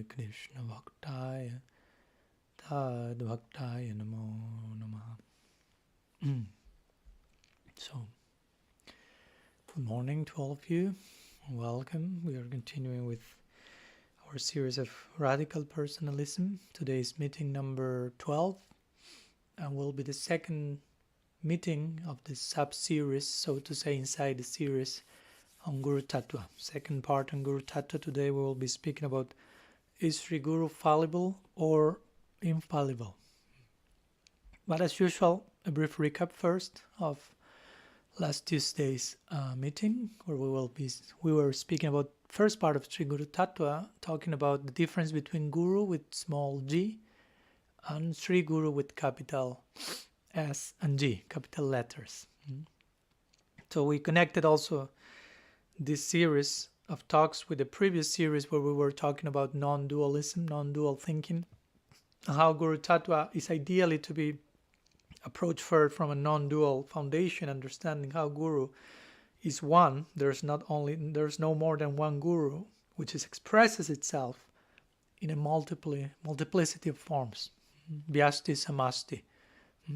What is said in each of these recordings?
Krishna Bhaktaya Tad Bhaktaya Namo Namaha. So, good morning to all of you. Welcome. We are continuing with our series of Radical Personalism. Today is meeting number 12 and will be the second meeting of the sub-series, so to say, inside the series on GURU-TATTVA. Second part on GURU-TATTVA. Today we will be speaking about, is Sri Guru fallible or infallible? But as usual, a brief recap first of last Tuesday's meeting, where we were speaking about first part of Sri Guru-TATTVA, talking about the difference between Guru with small g and Sri Guru with capital S and G, capital letters. So we connected also this series of talks with the previous series where we were talking about non-dualism, non-dual thinking, and how GURU-TATTVA is ideally to be approached first from a non-dual foundation, understanding how Guru is one. There's no more than one Guru, which expresses itself in a multiplicity of forms. Vyasti, Samasti.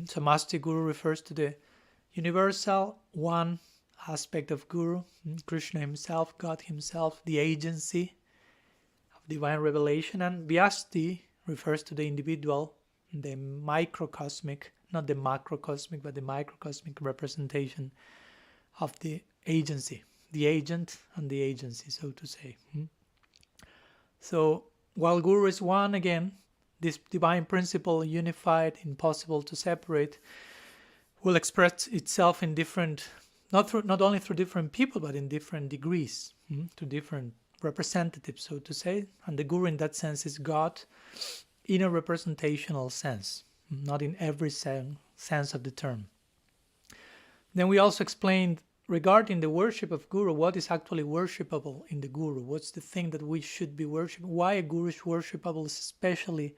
Samasti Guru refers to the universal one aspect of Guru, Krishna himself, God himself, the agency of divine revelation, and Vyasti refers to the individual, the microcosmic, not the macrocosmic, but the microcosmic representation of the agency, the agent and the agency, so to say. So while Guru is one, again, this divine principle, unified, impossible to separate, will express itself in different, not only through different people, but in different degrees, to different representatives, so to say. And the Guru in that sense is God in a representational sense, not in every sense of the term. Then we also explained regarding the worship of Guru, what is actually worshipable in the Guru, what's the thing that we should be worshiping, why a Guru is worshipable, especially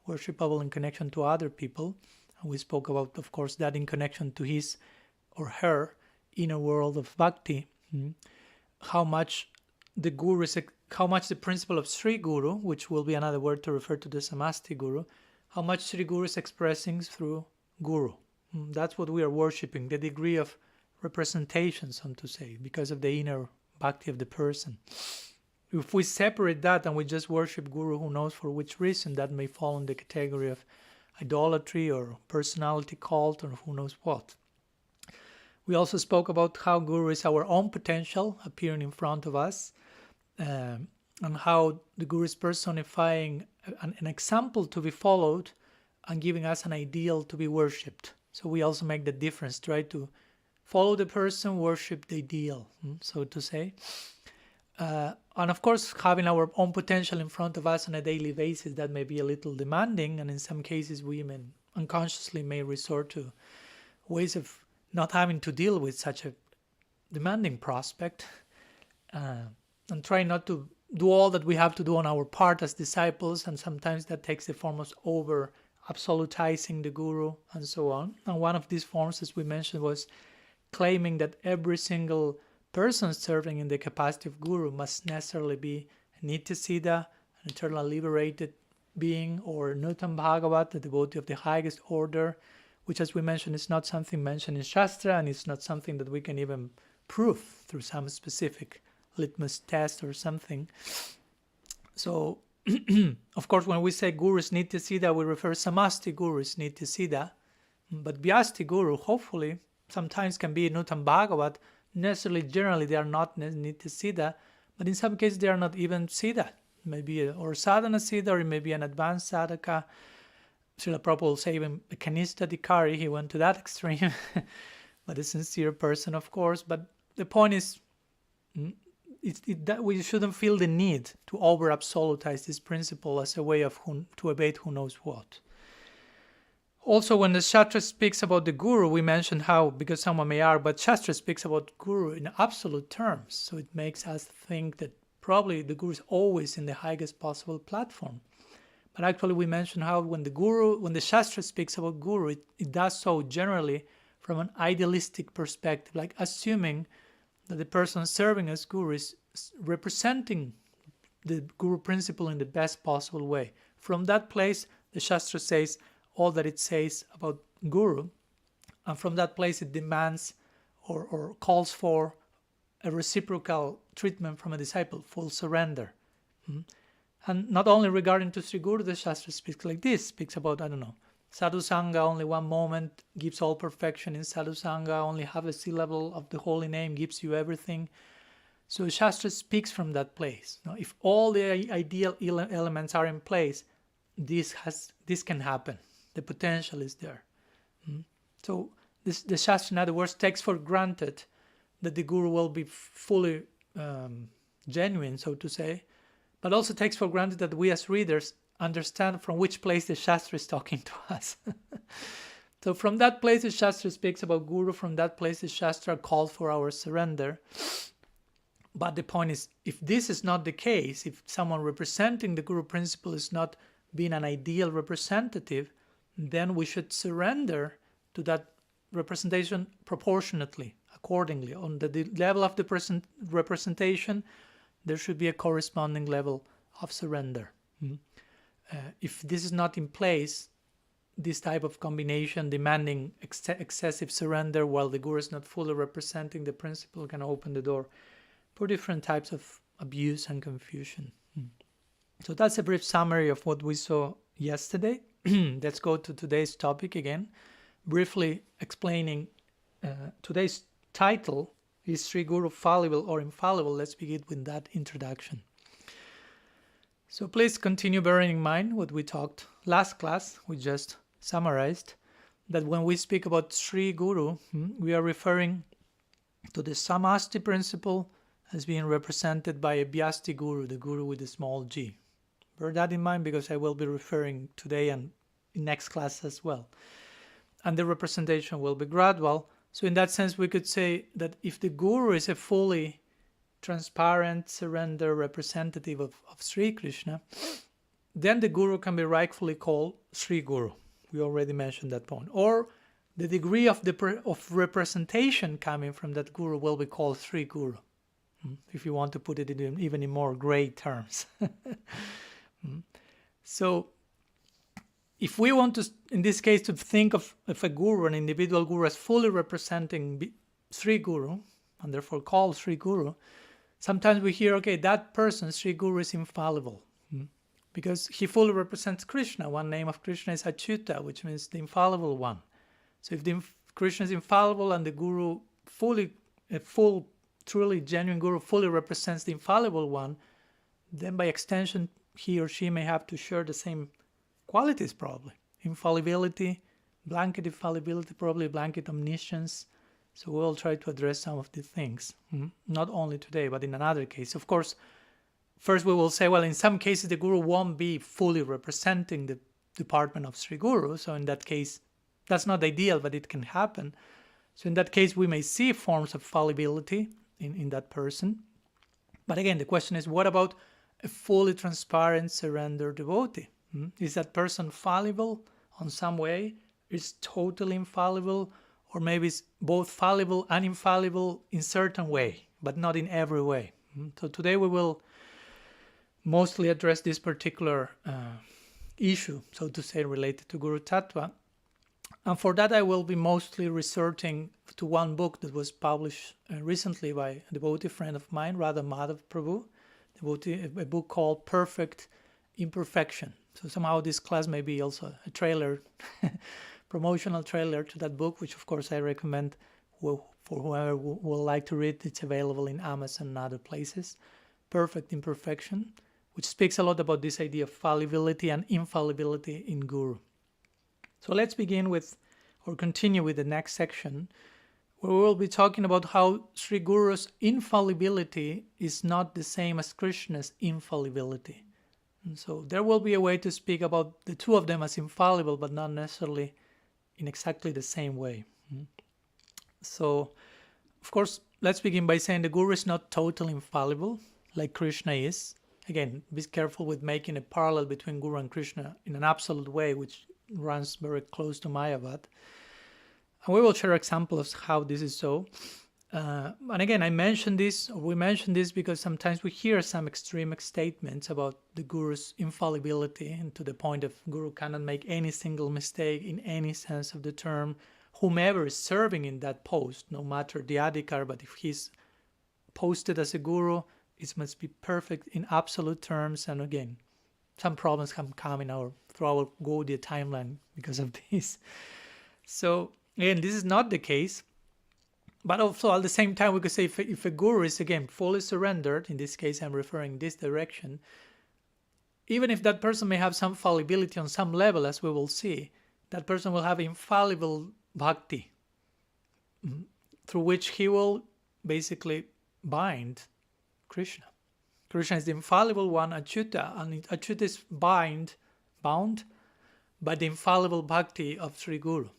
worshipable in connection to other people. And we spoke about, of course, that in connection to his or her inner world of bhakti, how much the Guru is, how much the principle of Sri Guru, which will be another word to refer to the Samasti Guru, how much Sri Guru is expressing through Guru. That's what we are worshipping, the degree of representation, so to say, because of the inner bhakti of the person. If we separate that and we just worship Guru, who knows for which reason, that may fall in the category of idolatry or personality cult or who knows what. We also spoke about how Guru is our own potential appearing in front of us, and how the Guru is personifying an example to be followed and giving us an ideal to be worshipped. So we also make the difference, try to follow the person, worship the ideal, so to say. And of course, having our own potential in front of us on a daily basis, that may be a little demanding, and in some cases we unconsciously may resort to ways of not having to deal with such a demanding prospect, and try not to do all that we have to do on our part as disciples, and sometimes that takes the form of over-absolutizing the Guru and so on. And one of these forms, as we mentioned, was claiming that every single person serving in the capacity of Guru must necessarily be a Nityasiddha, an eternal liberated being, or Nutam Bhagavat, the devotee of the highest order, which, as we mentioned, is not something mentioned in Shastra, and it's not something that we can even prove through some specific litmus test or something. So, of course, when we say Guru is Nityasiddha, we refer Samasti Guru is Nityasiddha, but Vyasti Guru, hopefully, sometimes can be Nutam Bhagavat. Necessarily, generally, they are not Nityasiddha, but in some cases, they are not even Siddha. Maybe or sadhana Siddha, or maybe an advanced sadhaka. Srila Prabhupada will say even a Kanishta Dikari, he went to that extreme, but a sincere person, of course. But the point is, that we shouldn't feel the need to over-absolutize this principle as a way of to abate who knows what. Also, when the Shastra speaks about the Guru, we mentioned how, because someone may argue, but Shastra speaks about Guru in absolute terms, so it makes us think that probably the Guru is always in the highest possible platform. But actually, we mentioned how when the Shastra speaks about Guru, it does so generally from an idealistic perspective, like assuming that the person serving as Guru is representing the Guru principle in the best possible way. From that place, the Shastra says all that it says about Guru, and from that place it demands or calls for a reciprocal treatment from a disciple, full surrender. And not only regarding to Sri Guru, the Shastra speaks like this, speaks about, Sadhu Sangha, only one moment gives all perfection in Sadhu Sangha, only half a syllable of the holy name gives you everything. So Shastra speaks from that place. Now, if all the ideal elements are in place, this can happen. The potential is there. So the Shastra, in other words, takes for granted that the Guru will be fully genuine, so to say, but also takes for granted that we as readers understand from which place the Shastra is talking to us. So from that place the Shastra speaks about Guru, from that place the Shastra calls for our surrender. But the point is, if this is not the case, if someone representing the Guru principle is not being an ideal representative, then we should surrender to that representation proportionately, accordingly. On the level of the representation, there should be a corresponding level of surrender. If this is not in place, this type of combination demanding excessive surrender while the Guru is not fully representing the principle can open the door for different types of abuse and confusion. So that's a brief summary of what we saw yesterday. Let's go to today's topic again, briefly explaining today's title is Sri Guru Fallible or Infallible. Let's begin with that introduction. So please continue bearing in mind what we talked last class. We just summarized that when we speak about Sri Guru, we are referring to the Samasti principle as being represented by a Vyasti Guru, the Guru with a small g. Bear that in mind because I will be referring today and in next class as well. And the representation will be gradual. So in that sense, we could say that if the Guru is a fully transparent, surrender representative of Sri Krishna, then the Guru can be rightfully called Sri Guru. We already mentioned that point. Or the degree of representation coming from that Guru will be called Sri Guru, if you want to put it even in more gray terms. So if we want to, in this case, to think of a Guru, an individual Guru, as fully representing Sri Guru, and therefore called Sri Guru, sometimes we hear, okay, that person, Sri Guru, is infallible, because he fully represents Krishna. One name of Krishna is Achyuta, which means the infallible one. So if Krishna is infallible and the Guru truly genuine Guru fully represents the infallible one, then by extension, he or she may have to share the same qualities probably. Infallibility, blanket infallibility, probably blanket omniscience. So we'll try to address some of these things, not only today, but in another case. Of course, first we will say, well, in some cases the Guru won't be fully representing the department of Sri Guru. So in that case, that's not ideal, but it can happen. So in that case, we may see forms of fallibility in that person. But again, the question is, what about a fully transparent, surrendered devotee? Is that person fallible on some way? Is totally infallible? Or maybe it's both fallible and infallible in certain way, but not in every way. So today we will mostly address this particular issue, so to say, related to Guru-TATTVA. And for that I will be mostly resorting to one book that was published recently by a devotee friend of mine, Radha Madhav Prabhu, a book called Perfect Imperfection. So somehow this class may be also a trailer, promotional trailer to that book, which of course I recommend for whoever would like to read. It's available in Amazon and other places. Perfect Imperfection, which speaks a lot about this idea of fallibility and infallibility in Guru. So let's begin with, or continue with the next section, where we will be talking about how Sri Guru's infallibility is not the same as Krishna's infallibility. And so there will be a way to speak about the two of them as infallible, but not necessarily in exactly the same way. So, of course, let's begin by saying the Guru is not totally infallible, like Krishna is. Again, be careful with making a parallel between Guru and Krishna in an absolute way, which runs very close to Mayavad. And we will share examples of how this is so. And again, we mentioned this because sometimes we hear some extreme statements about the guru's infallibility, and to the point of guru cannot make any single mistake in any sense of the term. Whomever is serving in that post, no matter the adhikar, but if he's posted as a guru, it must be perfect in absolute terms. And again, some problems can come through our Gaudiya timeline because of this. So again, this is not the case. But also at the same time, we could say if a guru is, again, fully surrendered, in this case I'm referring this direction, even if that person may have some fallibility on some level, as we will see, that person will have infallible bhakti, through which he will basically bind Krishna. Krishna is the infallible one, Achyuta, and Achyuta is bound by the infallible bhakti of Sri Guru.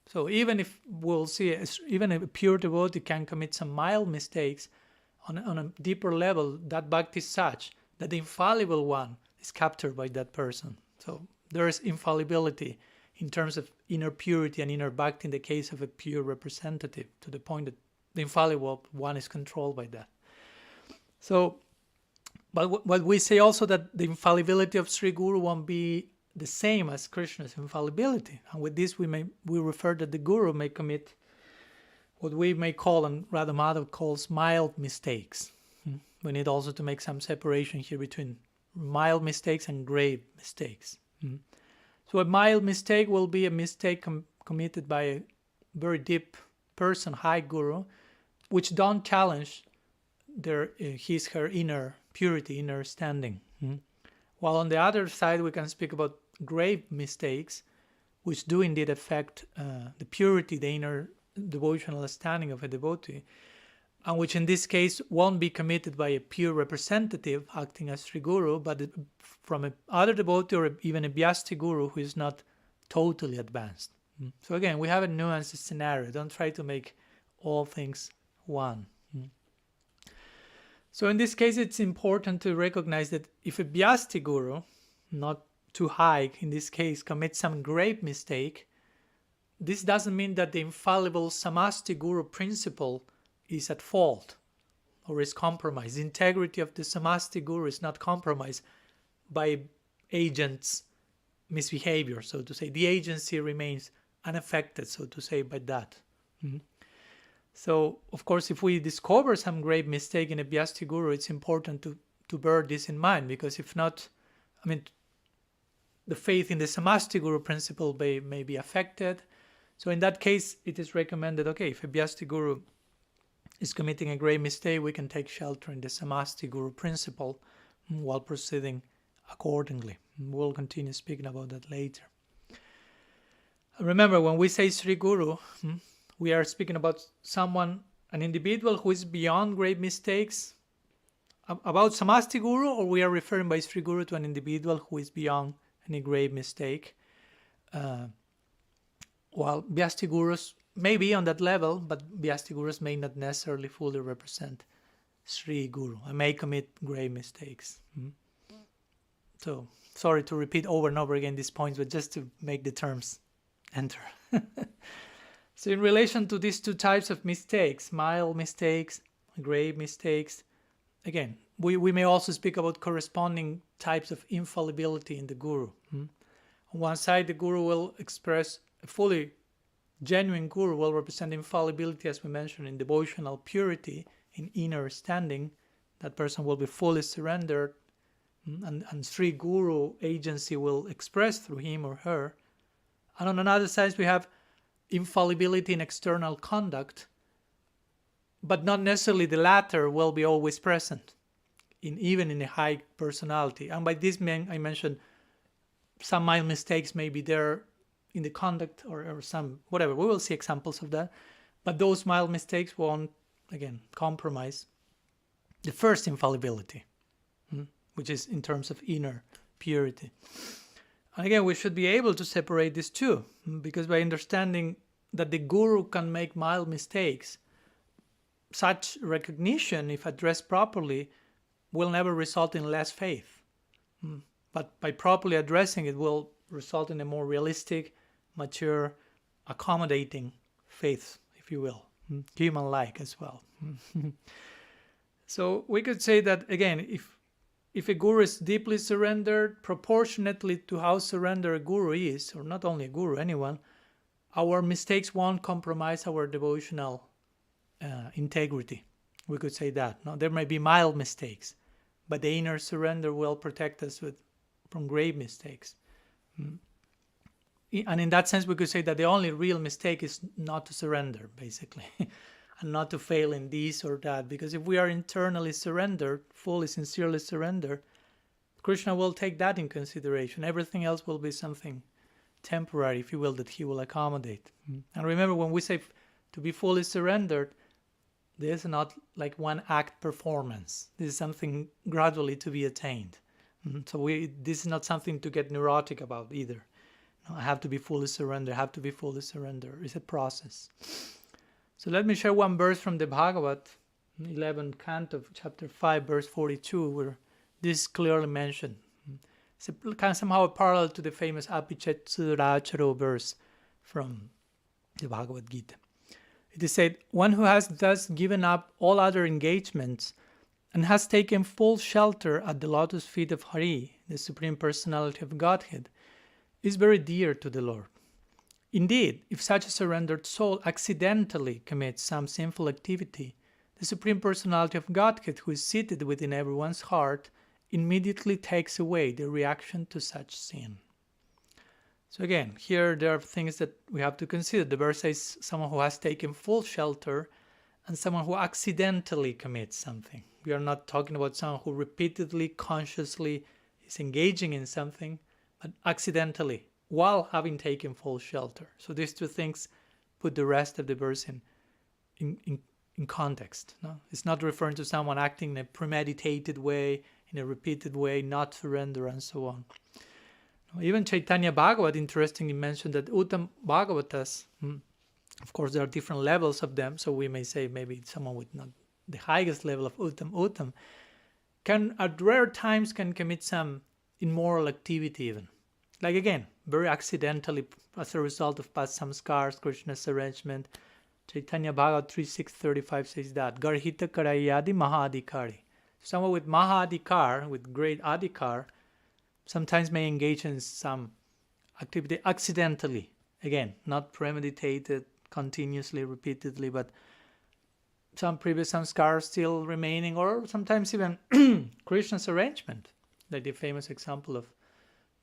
So even if we'll see, even a pure devotee can commit some mild mistakes, on a deeper level, that bhakti is such that the infallible one is captured by that person. So there is infallibility in terms of inner purity and inner bhakti in the case of a pure representative, to the point that the infallible one is controlled by that. So, but what we say also, that the infallibility of Sri Guru won't be the same as Krishna's infallibility. And with this we refer that the guru may commit what we may call, and Radha Madhav calls, mild mistakes. We need also to make some separation here between mild mistakes and grave mistakes. So a mild mistake will be a mistake committed by a very deep person, high guru, which don't challenge her inner purity, inner standing. While on the other side, we can speak about grave mistakes, which do indeed affect the purity, the inner devotional standing of a devotee, and which in this case won't be committed by a pure representative acting as Sri Guru, but from a other devotee or even a Vyasti Guru who is not totally advanced. So again, we have a nuanced scenario. Don't try to make all things one. So in this case, it's important to recognize that if a Vyasti Guru, not too high in this case, commits some grave mistake, this doesn't mean that the infallible Samasti Guru principle is at fault or is compromised. The integrity of the Samasti Guru is not compromised by agent's misbehavior, so to say. The agency remains unaffected, so to say, by that. So, of course, if we discover some grave mistake in a Vyasti Guru, it's important to bear this in mind, because if not, the faith in the Samasti Guru principle may be affected. So in that case, it is recommended, okay, if a Vyasti Guru is committing a grave mistake, we can take shelter in the Samasti Guru principle while proceeding accordingly. We'll continue speaking about that later. Remember, when we say Sri Guru, we are speaking about someone, an individual who is beyond grave mistakes. About Samasti Guru, or we are referring by Sri Guru to an individual who is beyond any grave mistake. While Vyasti Gurus may be on that level, but Vyasti Gurus may not necessarily fully represent Sri Guru and may commit grave mistakes. So, sorry to repeat over and over again these points, but just to make the terms enter. So in relation to these two types of mistakes, mild mistakes, grave mistakes, again, we may also speak about corresponding types of infallibility in the Guru. On one side, the Guru will express a fully genuine Guru will represent infallibility, as we mentioned, in devotional purity, in inner standing. That person will be fully surrendered, and Sri Guru agency will express through him or her. And on another side, we have infallibility in external conduct, but not necessarily the latter will be always present, even in a high personality. And by this I mentioned some mild mistakes may be there in the conduct or some, whatever. We will see examples of that. But those mild mistakes won't, again, compromise the first infallibility, which is in terms of inner purity. And again, we should be able to separate these two, because by understanding that the Guru can make mild mistakes, such recognition, if addressed properly, will never result in less faith. But by properly addressing it, will result in a more realistic, mature, accommodating faith, if you will. human-like as well. So we could say that, again, if a guru is deeply surrendered, proportionately to how surrendered a guru is, or not only a guru, anyone, our mistakes won't compromise our devotional integrity. We could say that. Now, there may be mild mistakes, but the inner surrender will protect us from grave mistakes. And in that sense, we could say that the only real mistake is not to surrender, basically, and not to fail in this or that. Because if we are internally surrendered, fully, sincerely surrendered, Krishna will take that in consideration. Everything else will be something temporary, if you will, that he will accommodate. And remember, when we say to be fully surrendered, this is not like one act performance. This is something gradually to be attained. So this is not something to get neurotic about either. No, I have to be fully surrendered, It's a process. So let me share one verse from the Bhagavad, 11th canto of chapter 5, verse 42, where this is clearly mentioned. It's kind of somehow a parallel to the famous Apichetsuracharo verse from the Bhagavad Gita. It is said, one who has thus given up all other engagements and has taken full shelter at the lotus feet of Hari, the Supreme Personality of Godhead, is very dear to the Lord. Indeed, if such a surrendered soul accidentally commits some sinful activity, the Supreme Personality of Godhead, who is seated within everyone's heart, immediately takes away the reaction to such sin. So again, here there are things that we have to consider. The verse says someone who has taken full shelter and someone who accidentally commits something. We are not talking about someone who repeatedly, consciously is engaging in something, but accidentally, while having taken full shelter. So these two things put the rest of the verse in context. No? It's not referring to someone acting in a premeditated way, in a repeated way, not surrender, and so on. Even Chaitanya Bhagavat, interestingly, mentioned that Uttam Bhagavatas, of course there are different levels of them, so we may say maybe someone with not the highest level of Uttam, can at rare times can commit some immoral activity even. Like again, very accidentally as a result of past samskars, Krishna's arrangement. Chaitanya Bhagavat 3.6.35 says that, Garhita Karayadi Mahadikari. Someone with Mahadikar, with great adhikar, sometimes may engage in some activity accidentally. Again, not premeditated, continuously, repeatedly, but some previous samskars still remaining, or sometimes even Krishna's arrangement, like the famous example of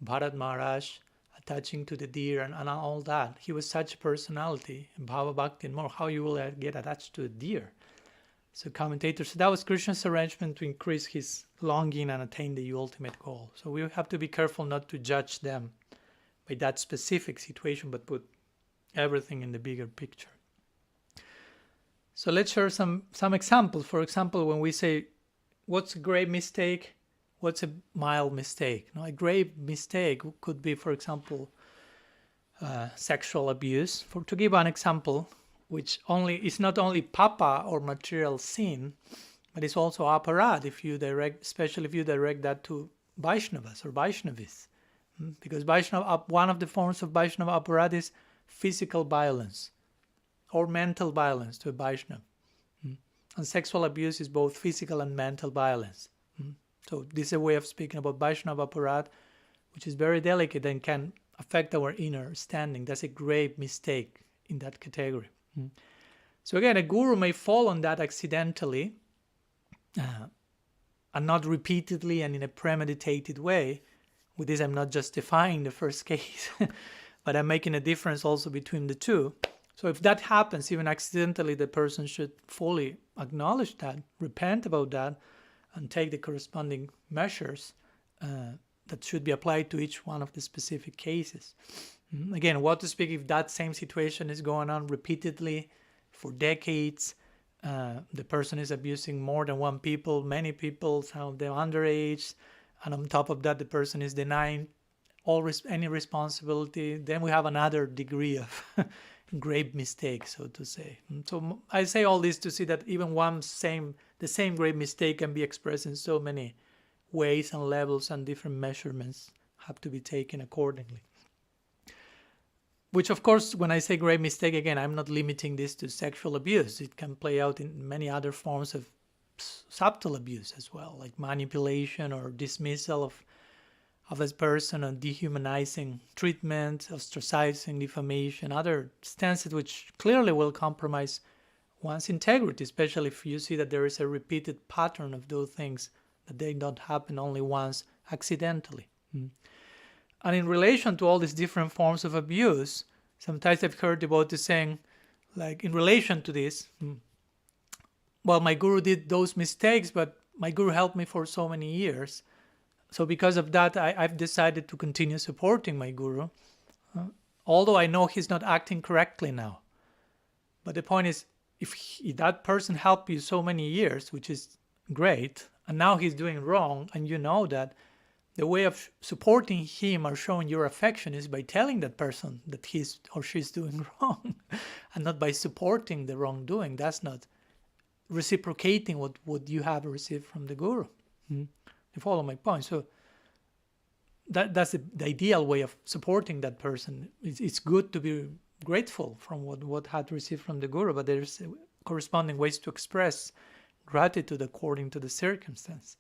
Bharat Maharaj attaching to the deer and all that. He was such a personality, Bhava Bhakti and more. How you will get attached to a deer? So commentators, so that was Krishna's arrangement to increase his longing and attain the ultimate goal. So we have to be careful not to judge them by that specific situation, but put everything in the bigger picture. So let's share some examples. For example, when we say, what's a grave mistake? What's a mild mistake? A grave mistake could be, for example, sexual abuse. To give an example, which is not only papa or material sin, but it's also aparadha especially if you direct that to Vaishnavas or Vaishnavis. Because one of the forms of Vaishnava aparadha is physical violence or mental violence to a Vaishnava. And sexual abuse is both physical and mental violence. So this is a way of speaking about Vaishnava aparadha, which is very delicate and can affect our inner standing. That's a grave mistake in that category. So again, a guru may fall on that accidentally and not repeatedly and in a premeditated way. With this, I'm not justifying the first case, but I'm making a difference also between the two. So if that happens, even accidentally, the person should fully acknowledge that, repent about that, and take the corresponding measures that should be applied to each one of the specific cases. Again, what to speak if that same situation is going on repeatedly for decades, the person is abusing more than many people, some of them underage, and on top of that, the person is denying any responsibility. Then we have another degree of grave mistake, so to say. So I say all this to see that even the same grave mistake can be expressed in so many ways and levels, and different measurements have to be taken accordingly. which of course, when I say grave mistake, again, I'm not limiting this to sexual abuse. It can play out in many other forms of subtle abuse as well, like manipulation or dismissal of this person, and dehumanizing treatment, ostracizing, defamation, other stances which clearly will compromise one's integrity, especially if you see that there is a repeated pattern of those things, that they don't happen only once accidentally. And in relation to all these different forms of abuse, sometimes I've heard devotees saying, like, in relation to this, well, my guru did those mistakes, but my guru helped me for so many years. So because of that, I've decided to continue supporting my guru, although I know he's not acting correctly now. But the point is, if that person helped you so many years, which is great, and now he's doing wrong, and you know that, the way of supporting him or showing your affection is by telling that person that he's or she's doing wrong, and not by supporting the wrongdoing. That's not reciprocating what you have received from the guru. You follow my point? So that's the ideal way of supporting that person. It's good to be grateful from what had received from the guru, but there's corresponding ways to express gratitude according to the circumstance.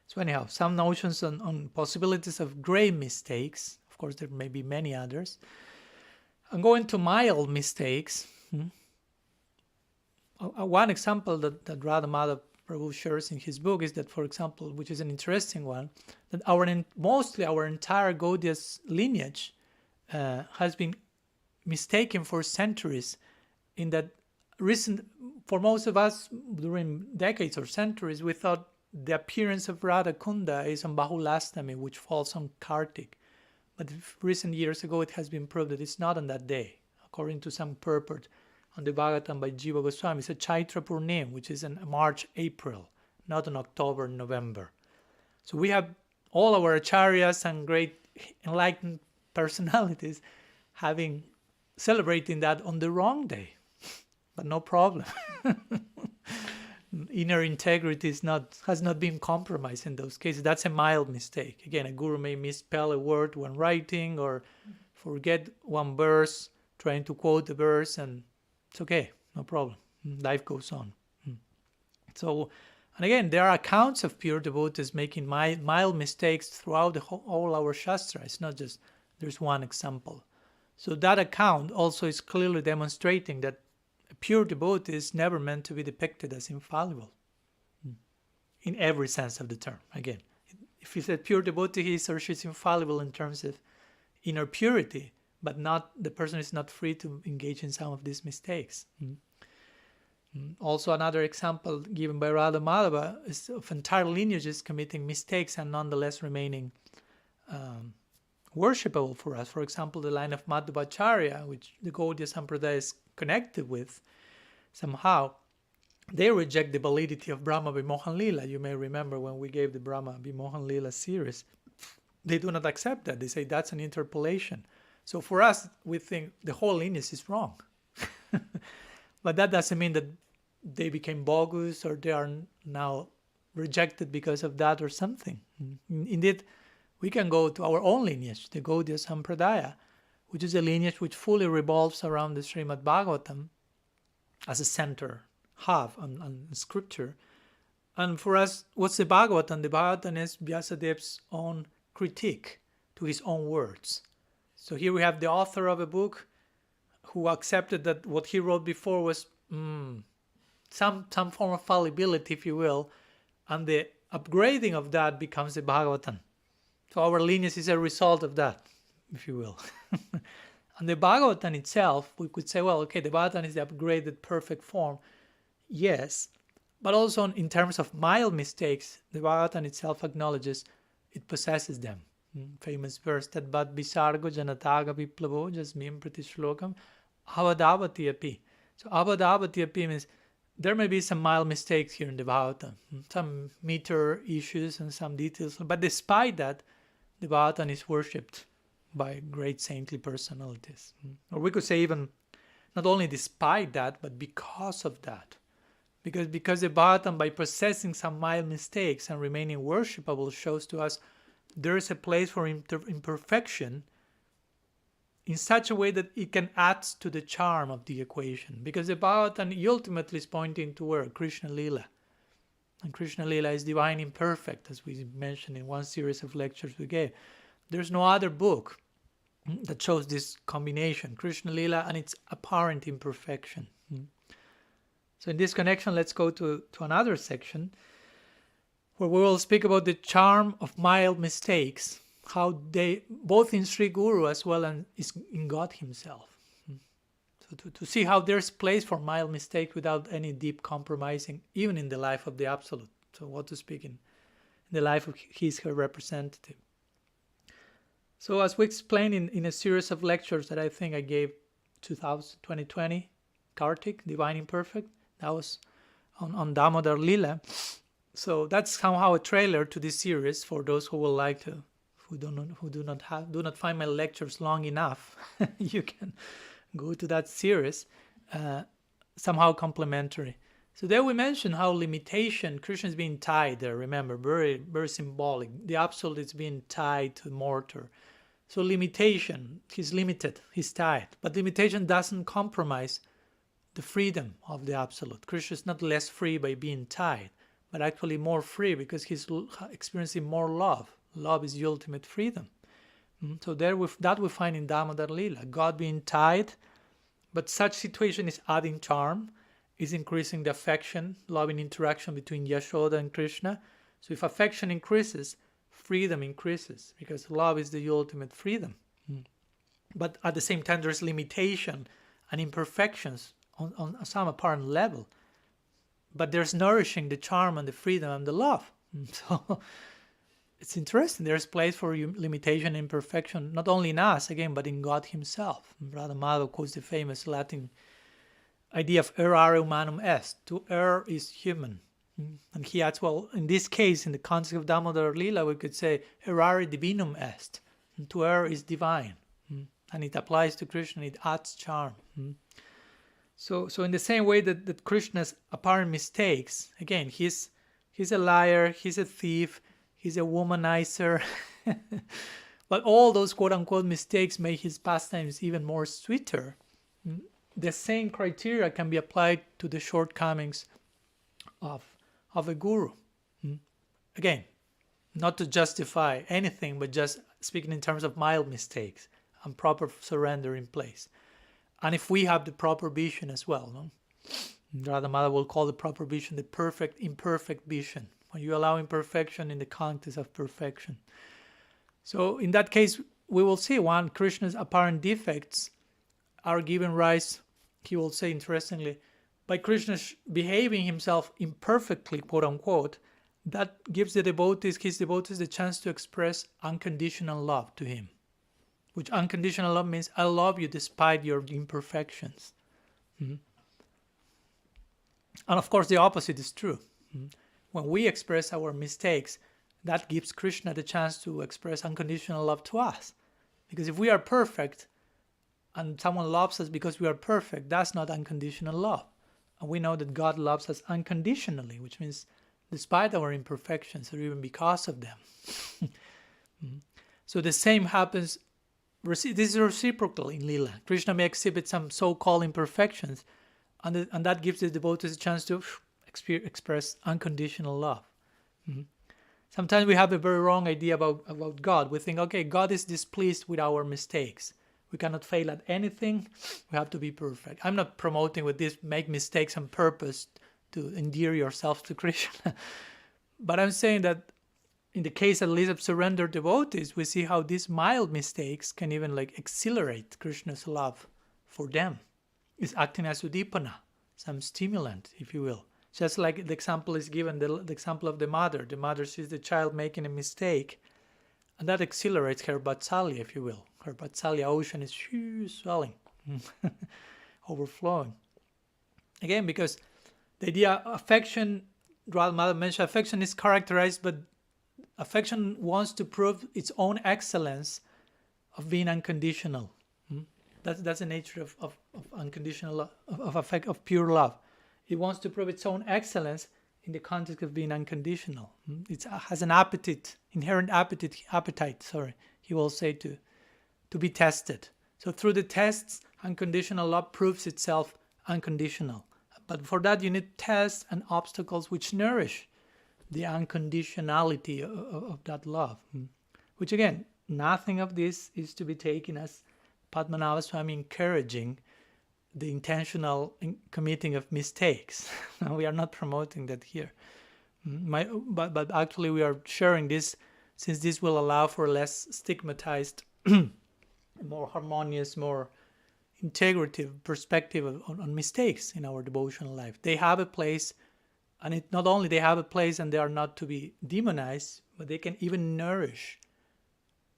So anyhow, some notions on possibilities of grave mistakes. Of course, there may be many others. And going to mild mistakes. One example that Radha Madhav Prabhu shares in his book is that, for example, which is an interesting one, that mostly our entire Gaudiya lineage has been mistaken for centuries, in that for most of us during decades or centuries, we thought the appearance of Radha Kunda is on Bahulastami, which falls on Kartik. But recent years ago, it has been proved that it's not on that day, according to some purport on the Bhagavatam by Jiva Goswami. It's a Chaitra Purnim, which is in March, April, not in October, November. So we have all our acharyas and great enlightened personalities celebrating that on the wrong day, but no problem. Inner integrity has not been compromised in those cases. That's a mild mistake. Again, a guru may misspell a word when writing, or forget one verse, trying to quote the verse, and it's okay, no problem. Life goes on. So, and again, there are accounts of pure devotees making mild mistakes throughout all our Shastra. It's not just, there's one example. So that account also is clearly demonstrating that a pure devotee is never meant to be depicted as infallible, in every sense of the term. Again, if you said pure devotee, he or she is infallible in terms of inner purity, but the person is not free to engage in some of these mistakes. Also, another example given by Radha Madhava is of entire lineages committing mistakes and nonetheless remaining worshipable for us. For example, the line of Madhvacharya, which the Gaudiya Sampradaya is connected with somehow, they reject the validity of Brahma Vimohan Lila. You may remember when we gave the Brahma Vimohan Lila series. They do not accept that. They say that's an interpolation. So for us, we think the whole lineage is wrong. But that doesn't mean that they became bogus or they are now rejected because of that or something. Indeed, we can go to our own lineage, the Gaudiya Sampradaya, which is a lineage which fully revolves around the Srimad Bhagavatam as a center hub on scripture. And for us, what's the Bhagavatam? The Bhagavatam is Vyasadev's own critique to his own words. So here we have the author of a book who accepted that what he wrote before was some form of fallibility, if you will, and the upgrading of that becomes the Bhagavatam. So our lineage is a result of that, if you will. And the Bhagavatam itself, we could say, well, okay, the Bhagavatam is the upgraded perfect form. Yes, but also in terms of mild mistakes, the Bhagavatam itself acknowledges it possesses them. Famous verse, that bad visargo janataga viplavo jasmim pratishlokam avadavati api. So avadavati api means there may be some mild mistakes here in the Bhagavatam, some meter issues and some details, but despite that, the Bhagavatam is worshipped by great saintly personalities. Or we could say even not only despite that, but because of that. Because the Bhagavatam, by possessing some mild mistakes and remaining worshipable, shows to us there is a place for imperfection in such a way that it can add to the charm of the equation. Because the Bhagavatam ultimately is pointing to where? Krishna Lila. And Krishna Lila is divine imperfect, as we mentioned in one series of lectures we gave. There's no other book that shows this combination, Krishna Lila and its apparent imperfection. So in this connection, let's go to another section where we will speak about the charm of mild mistakes, how they, both in Sri Guru as well as in God himself. So to see how there's place for mild mistakes without any deep compromising, even in the life of the Absolute. So what to speak in the life of her representative. So as we explained in a series of lectures that I think I gave 2020, Kartik, Divine Imperfect, that was on Damodar Lila. So that's somehow a trailer to this series for those who would like to, who do not find my lectures long enough. You can go to that series, somehow complementary. So there we mentioned how limitation, Krishna is being tied there, remember, very, very symbolic. The Absolute is being tied to mortar. So limitation, he's limited, he's tied. But limitation doesn't compromise the freedom of the Absolute. Krishna is not less free by being tied, but actually more free because he's experiencing more love. Love is the ultimate freedom. So there that we find in Damodar Lila, God being tied, but such situation is adding charm, is increasing the affection, loving interaction between Yashoda and Krishna. So if affection increases, freedom increases because love is the ultimate freedom. But at the same time, there's limitation and imperfections on some apparent level. But there's nourishing the charm and the freedom and the love. So it's interesting. There's place for limitation and imperfection, not only in us, again, but in God himself. Radha Madhava quotes the famous Latin idea of errare humanum est. To err is human. And he adds, well, in this case, in the context of Damodar Lila, we could say errare divinum est. And to err is divine. And it applies to Krishna, it adds charm. So in the same way that Krishna's apparent mistakes, again, he's a liar, he's a thief, he's a womanizer, but all those quote-unquote mistakes make his pastimes even more sweeter. The same criteria can be applied to the shortcomings of a guru. Again, not to justify anything, but just speaking in terms of mild mistakes and proper surrender in place. And if we have the proper vision as well, no? Radha Madhava will call the proper vision the perfect, imperfect vision. When you allow imperfection in the context of perfection. So in that case, we will see one, Krishna's apparent defects are given rise, he will say interestingly, by Krishna behaving himself imperfectly, quote unquote, that gives his devotees the chance to express unconditional love to him. Which unconditional love means, I love you despite your imperfections. And of course, the opposite is true. When we express our mistakes, that gives Krishna the chance to express unconditional love to us. Because if we are perfect, and someone loves us because we are perfect, that's not unconditional love. And we know that God loves us unconditionally, which means despite our imperfections or even because of them. So the same happens. This is reciprocal in Lila. Krishna may exhibit some so-called imperfections, and that gives the devotees a chance to express unconditional love. Sometimes we have a very wrong idea about God. We think, okay, God is displeased with our mistakes. We cannot fail at anything. We have to be perfect. I'm not promoting with this, make mistakes on purpose to endear yourself to Krishna. But I'm saying that in the case at least of surrendered devotees, we see how these mild mistakes can even accelerate Krishna's love for them. It's acting as udipana, some stimulant, if you will. Just like the example is given, the example of the mother. The mother sees the child making a mistake, and that accelerates her vatsalya, if you will. Her vatsalya ocean is swelling, overflowing. Again, because the idea of affection, Radha Madhava mentioned, affection is characterized, but affection wants to prove its own excellence of being unconditional. That's the nature of unconditional love, of pure love. It wants to prove its own excellence in the context of being unconditional. It has an inherent appetite. He will say to be tested. So through the tests, unconditional love proves itself unconditional. But for that, you need tests and obstacles which nourish the unconditionality of that love. Which again, nothing of this is to be taken as Padmanabha Swami encouraging the intentional committing of mistakes. We are not promoting that here. But actually we are sharing this since this will allow for a less stigmatized, more harmonious, more integrative perspective on mistakes in our devotional life. They have a place, and it not only they have a place and they are not to be demonized, but they can even nourish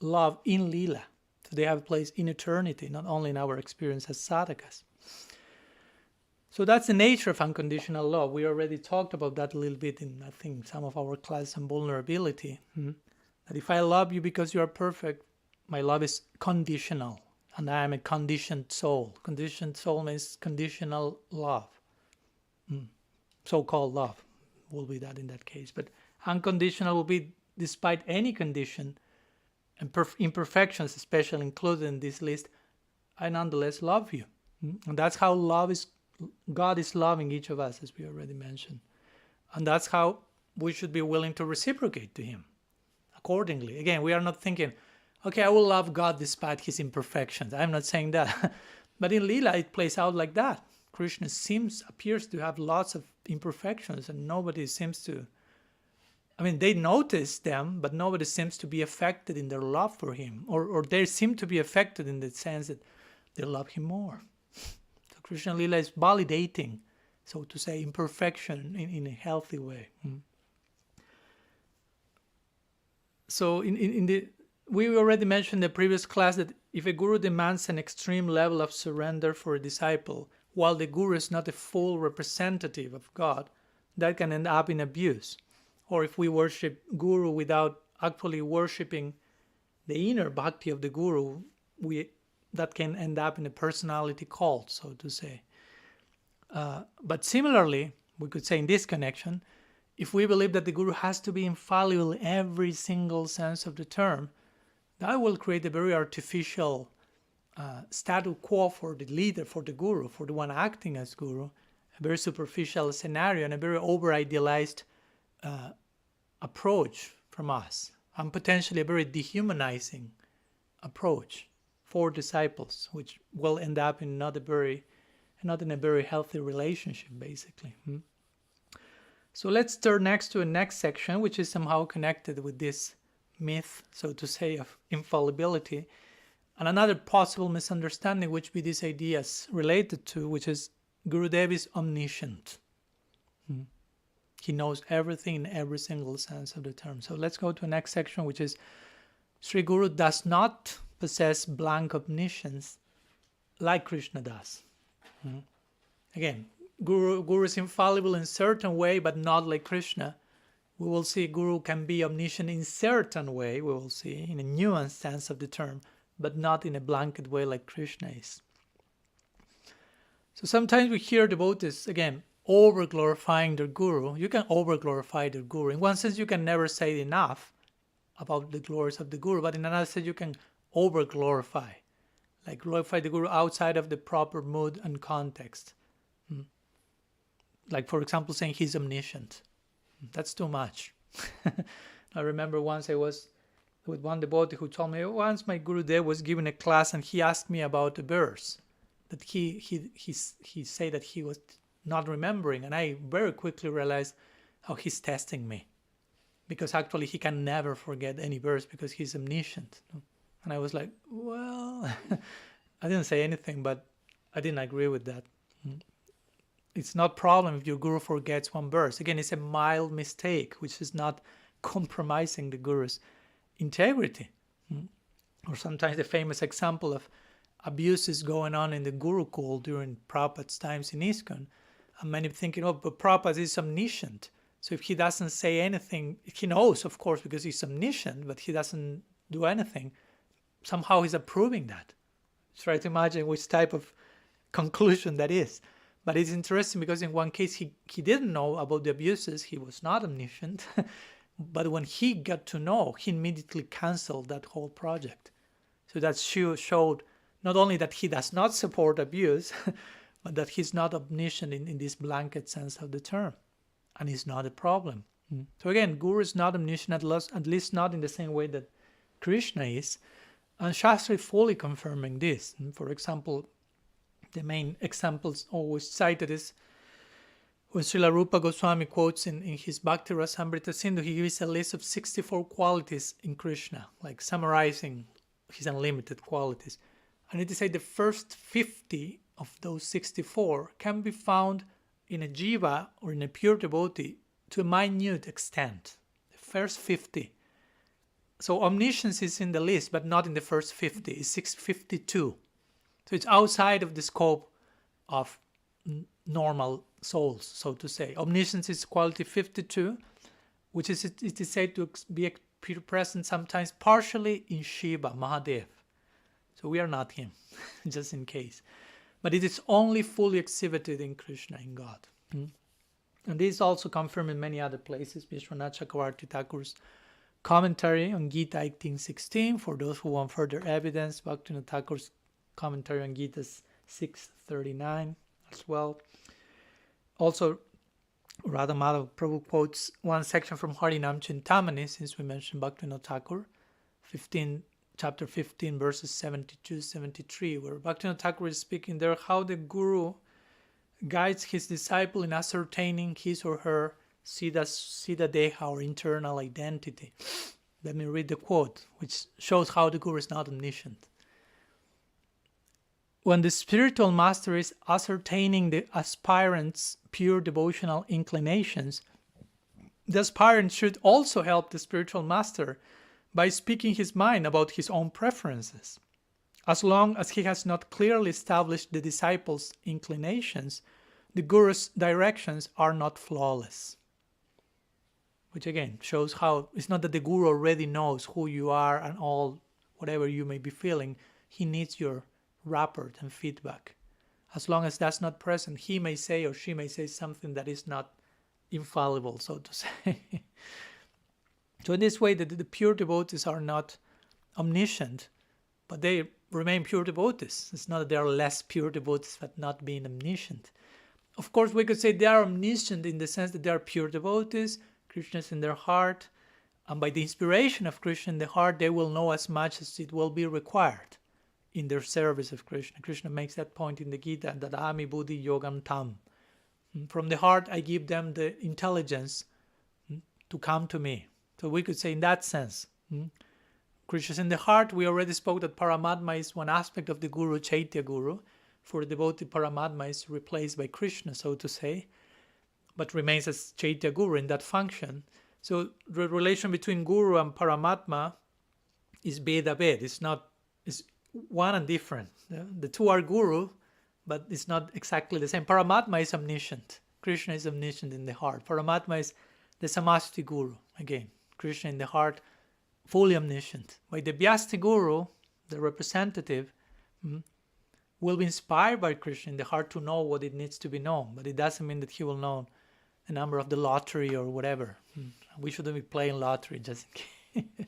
love in Leela. So they have a place in eternity, not only in our experience as sadhakas. So that's the nature of unconditional love. We already talked about that a little bit in, I think, some of our classes on vulnerability. That if I love you because you are perfect, my love is conditional. And I am a conditioned soul. Conditioned soul means conditional love. So-called love will be that in that case. But unconditional will be despite any condition and imperfections, especially included in this list, I nonetheless love you. And that's how God is loving each of us, as we already mentioned. And that's how we should be willing to reciprocate to Him accordingly. Again, we are not thinking, okay, I will love God despite His imperfections. I'm not saying that. But in Leela, it plays out like that. Krishna appears to have lots of imperfections, and nobody seems to, they notice them, but nobody seems to be affected in their love for Him, or they seem to be affected in the sense that they love Him more. So Krishna Leela is validating, so to say, imperfection in a healthy way. So we already mentioned in the previous class that if a guru demands an extreme level of surrender for a disciple, while the guru is not a full representative of God, that can end up in abuse. Or if we worship guru without actually worshipping the inner bhakti of the guru, that can end up in a personality cult, so to say. But similarly, we could say in this connection, if we believe that the guru has to be infallible in every single sense of the term, that will create a very artificial status quo for the leader, for the guru, for the one acting as guru, a very superficial scenario and a very over-idealized approach from us, and potentially a very dehumanizing approach for disciples, which will end up in not in a very healthy relationship, basically. So let's turn next to a next section, which is somehow connected with this myth, so to say, of infallibility, and another possible misunderstanding which be these ideas related to, which is Gurudev is omniscient. He knows everything in every single sense of the term. So let's go to the next section, which is Sri Guru does not possess blank omniscience like Krishna does. Again, Guru is infallible in certain way, but not like Krishna. We will see Guru can be omniscient in certain way, we will see, in a nuanced sense of the term, but not in a blanket way like Krishna is. So sometimes we hear devotees, again, over-glorifying their Guru. You can over-glorify their Guru. In one sense, you can never say enough about the glories of the Guru, but in another sense, you can over-glorify, like glorify the Guru outside of the proper mood and context. Like, for example, saying he's omniscient. That's too much. I remember once I was with one devotee who told me, once my Gurudev was giving a class and he asked me about a verse that he said that he was not remembering, and I very quickly realized how he's testing me, because actually he can never forget any verse because he's omniscient. And I was like, well, I didn't say anything, but I didn't agree with that. It's not a problem if your guru forgets one verse. Again, it's a mild mistake, which is not compromising the guru's integrity. Or sometimes the famous example of abuses going on in the Gurukul during Prabhupada's times in ISKCON. And many thinking, but Prabhupada is omniscient. So if he doesn't say anything, he knows, of course, because he's omniscient, but he doesn't do anything. Somehow he's approving that. Try to imagine which type of conclusion that is. But it's interesting because in one case he didn't know about the abuses, he was not omniscient, but when he got to know, he immediately canceled that whole project. So that showed not only that he does not support abuse, but that he's not omniscient in this blanket sense of the term, and is not a problem. So again, Guru is not omniscient, at least not in the same way that Krishna is, and Shastra is fully confirming this. For example, the main examples always cited is when Srila Rupa Goswami quotes in his Bhakti Rasamrita Sindhu, he gives a list of 64 qualities in Krishna, like summarizing his unlimited qualities. And it is said the first 50 of those 64 can be found in a jiva or in a pure devotee to a minute extent. The first 50. So omniscience is in the list, but not in the first 50. It's 652. So it's outside of the scope of normal souls, so to say. Omniscience is quality 52, which is it is said to be present sometimes partially in Shiva, Mahadev. So we are not him, just in case. But it is only fully exhibited in Krishna, in God. And this is also confirmed in many other places. Vishwanath Chakravarti Thakur's commentary on Gita 18:16, for those who want further evidence, Bhaktivinoda Thakur's commentary on Gita 6:39 as well. Also, Radha Madhav Prabhu quotes one section from Harinam Chintamani, since we mentioned Bhaktivinoda Thakur, chapter 15, verses 72-73, where Bhaktivinoda Thakur is speaking there how the Guru guides his disciple in ascertaining his or her Siddha Deha, or internal identity. Let me read the quote, which shows how the Guru is not omniscient. When the spiritual master is ascertaining the aspirant's pure devotional inclinations, the aspirant should also help the spiritual master by speaking his mind about his own preferences. As long as he has not clearly established the disciple's inclinations, the Guru's directions are not flawless. Which again shows how it's not that the Guru already knows who you are and all, whatever you may be feeling. He needs your rapport and feedback. As long as that's not present, he may say or she may say something that is not infallible, so to say. So in this way, the pure devotees are not omniscient, but they remain pure devotees. It's not that they are less pure devotees but not being omniscient. Of course, we could say they are omniscient in the sense that they are pure devotees, Krishna is in their heart, and by the inspiration of Krishna in the heart, they will know as much as it will be required in their service of Krishna. Krishna makes that point in the Gita, Dadami Buddhi Yogam Tam. From the heart, I give them the intelligence to come to me. So we could say in that sense, Krishna is in the heart. We already spoke that Paramatma is one aspect of the Guru, Chaitya Guru. For the devotee, Paramatma is replaced by Krishna, so to say, but remains as Chaitya Guru in that function. So the relation between Guru and Paramatma is Veda Ved. It's one and different. The two are Guru, but it's not exactly the same. Paramatma is omniscient. Krishna is omniscient in the heart. Paramatma is the Samasti Guru. Again, Krishna in the heart, fully omniscient. By the Vyasti Guru, the representative, will be inspired by Krishna in the heart to know what it needs to be known. But it doesn't mean that he will know the number of the lottery or whatever. We shouldn't be playing lottery just in case.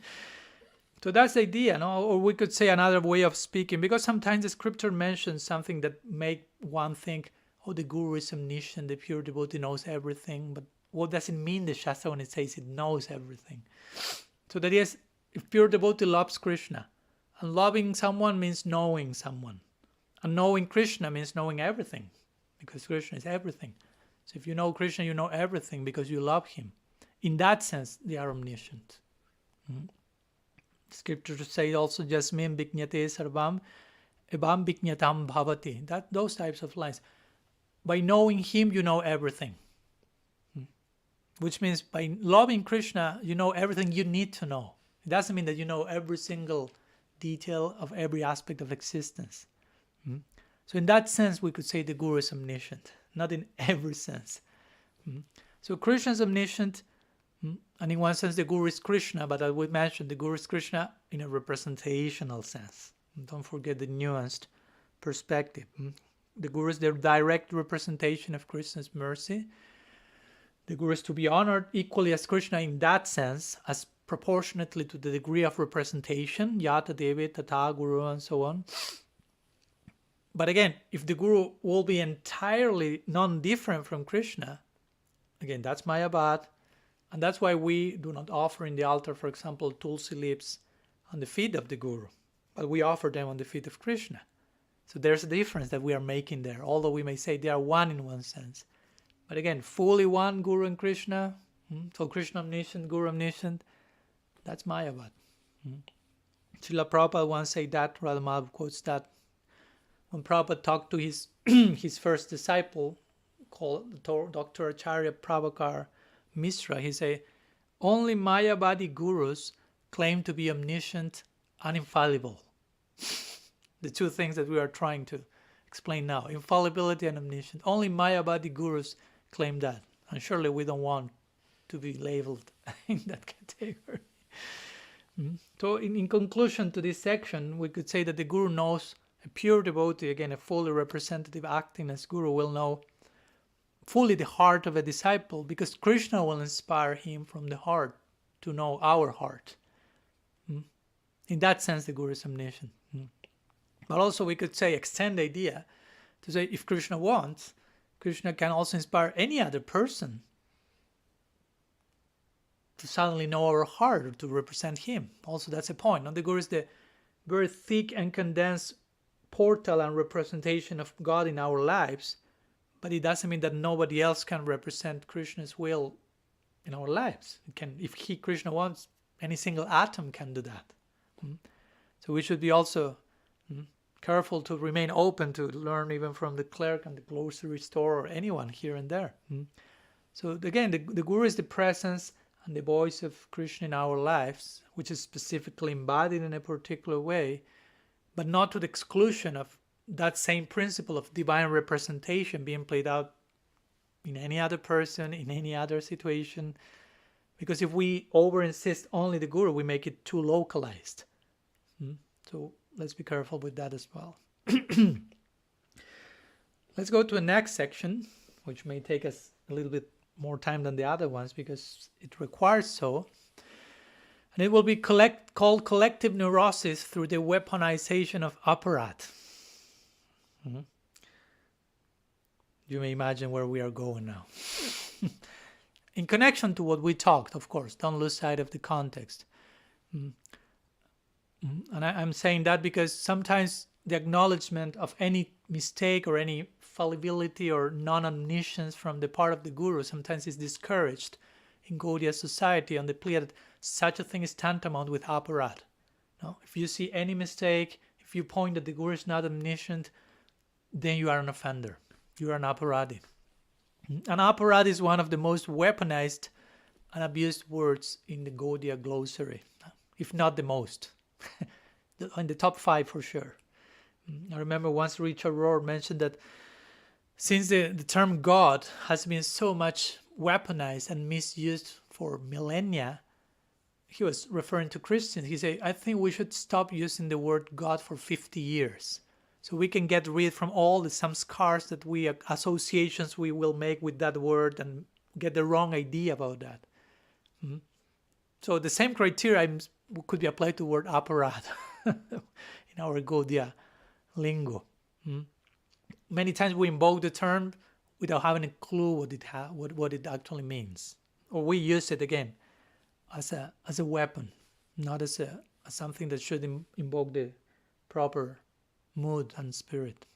So that's the idea, no? Or we could say another way of speaking, because sometimes the scripture mentions something that make one think, oh, the Guru is omniscient, the pure devotee knows everything. But what does it mean, the Shastra, when it says it knows everything? So that is, if pure devotee loves Krishna, and loving someone means knowing someone. And knowing Krishna means knowing everything, because Krishna is everything. So if you know Krishna, you know everything because you love him. In that sense, they are omniscient. Scriptures say also, Jasmin Bhiknyate Sarvam, Ebam Bhiknyatam Bhavati. Those types of lines. By knowing him, you know everything. Which means by loving Krishna, you know everything you need to know. It doesn't mean that you know every single detail of every aspect of existence. So in that sense, we could say the Guru is omniscient, not in every sense. So Krishna is omniscient, and in one sense the Guru is Krishna, but as we mentioned, the Guru is Krishna in a representational sense. Don't forget the nuanced perspective. The Guru is the direct representation of Krishna's mercy. The Guru is to be honored equally as Krishna in that sense, as proportionately to the degree of representation, Yata Devi, Tata Guru, and so on. But again, if the Guru will be entirely non-different from Krishna, again, that's Mayavad. And that's why we do not offer in the altar, for example, tulsi leaves on the feet of the Guru. But we offer them on the feet of Krishna. So there's a difference that we are making there, although we may say they are one in one sense. But again, fully one, Guru and Krishna. So Krishna omniscient, Guru omniscient, that's Mayavad. Srila Prabhupada once said that, Radha Madhav quotes that, when Prabhupada talked to his his first disciple, called Dr. Acharya Prabhakar Mishra, he said, only Mayavadi gurus claim to be omniscient and infallible. The two things that we are trying to explain now, infallibility and omniscient. Only Mayavadi gurus claim that. And surely we don't want to be labeled in that category. So in conclusion to this section, we could say that the Guru knows, a pure devotee, again a fully representative acting as Guru, will know fully the heart of a disciple, because Krishna will inspire him from the heart to know our heart. In that sense, the Guru is omniscient. But also we could say, extend the idea to say, if Krishna wants, Krishna can also inspire any other person to suddenly know our heart or to represent him. Also, that's a point. Now, the Guru is the very thick and condensed portal and representation of God in our lives, but it doesn't mean that nobody else can represent Krishna's will in our lives. It can, if Krishna wants, any single atom can do that. So we should be also careful to remain open to learn even from the clerk and the grocery store or anyone here and there. So again, the Guru is the presence and the voice of Krishna in our lives, which is specifically embodied in a particular way, but not to the exclusion of that same principle of divine representation being played out in any other person, in any other situation. Because if we over-insist only the Guru, we make it too localized. So let's be careful with that as well. Let's go to the next section, which may take us a little bit more time than the other ones because it requires so. And it will be called collective neurosis through the weaponization of Aparadha. You may imagine where we are going now. In connection to what we talked, of course, don't lose sight of the context. And I'm saying that because sometimes the acknowledgement of any mistake or any fallibility or non-omniscience from the part of the Guru sometimes is discouraged in Gaudiya society on the plea that such a thing is tantamount with Aparadha. No? If you see any mistake, if you point that the Guru is not omniscient, then you are an offender. You are an Aparadhi. An Aparadhi is one of the most weaponized and abused words in the Gaudiya glossary, if not the most. In the top 5 for sure. I remember once Richard Rohr mentioned that since the term God has been so much weaponized and misused for millennia, he was referring to Christians. He said, I think we should stop using the word God for 50 years. So we can get rid from all the samskars that associations we will make with that word and get the wrong idea about that. So the same criteria could be applied to the word Aparadha in our Gaudiya lingo. Many times we invoke the term without having a clue what it actually means, or we use it again as a weapon, not as something that should invoke the proper mood and spirit.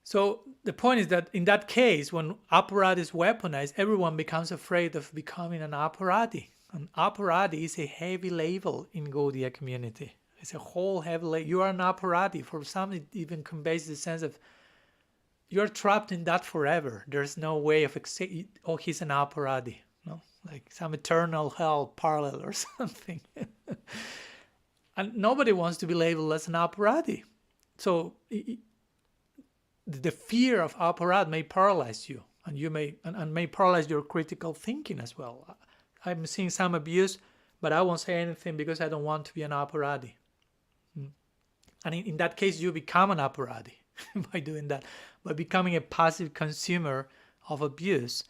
So the point is that in that case, when Aparadha is weaponized, everyone becomes afraid of becoming an Aparadhi. An Aparadhi is a heavy label in Gaudiya community. It's a whole heavy label. You are an Aparadhi. For some, it even conveys the sense of you're trapped in that forever. There's no way of he's an Aparadhi. No? Like some eternal hell parallel or something. And nobody wants to be labeled as an Aparadhi. So the fear of Aparadha may paralyze you, and you may paralyze your critical thinking as well. I'm seeing some abuse, but I won't say anything because I don't want to be an Aparadhi. And in that case, you become an Aparadhi by doing that, by becoming a passive consumer of abuse,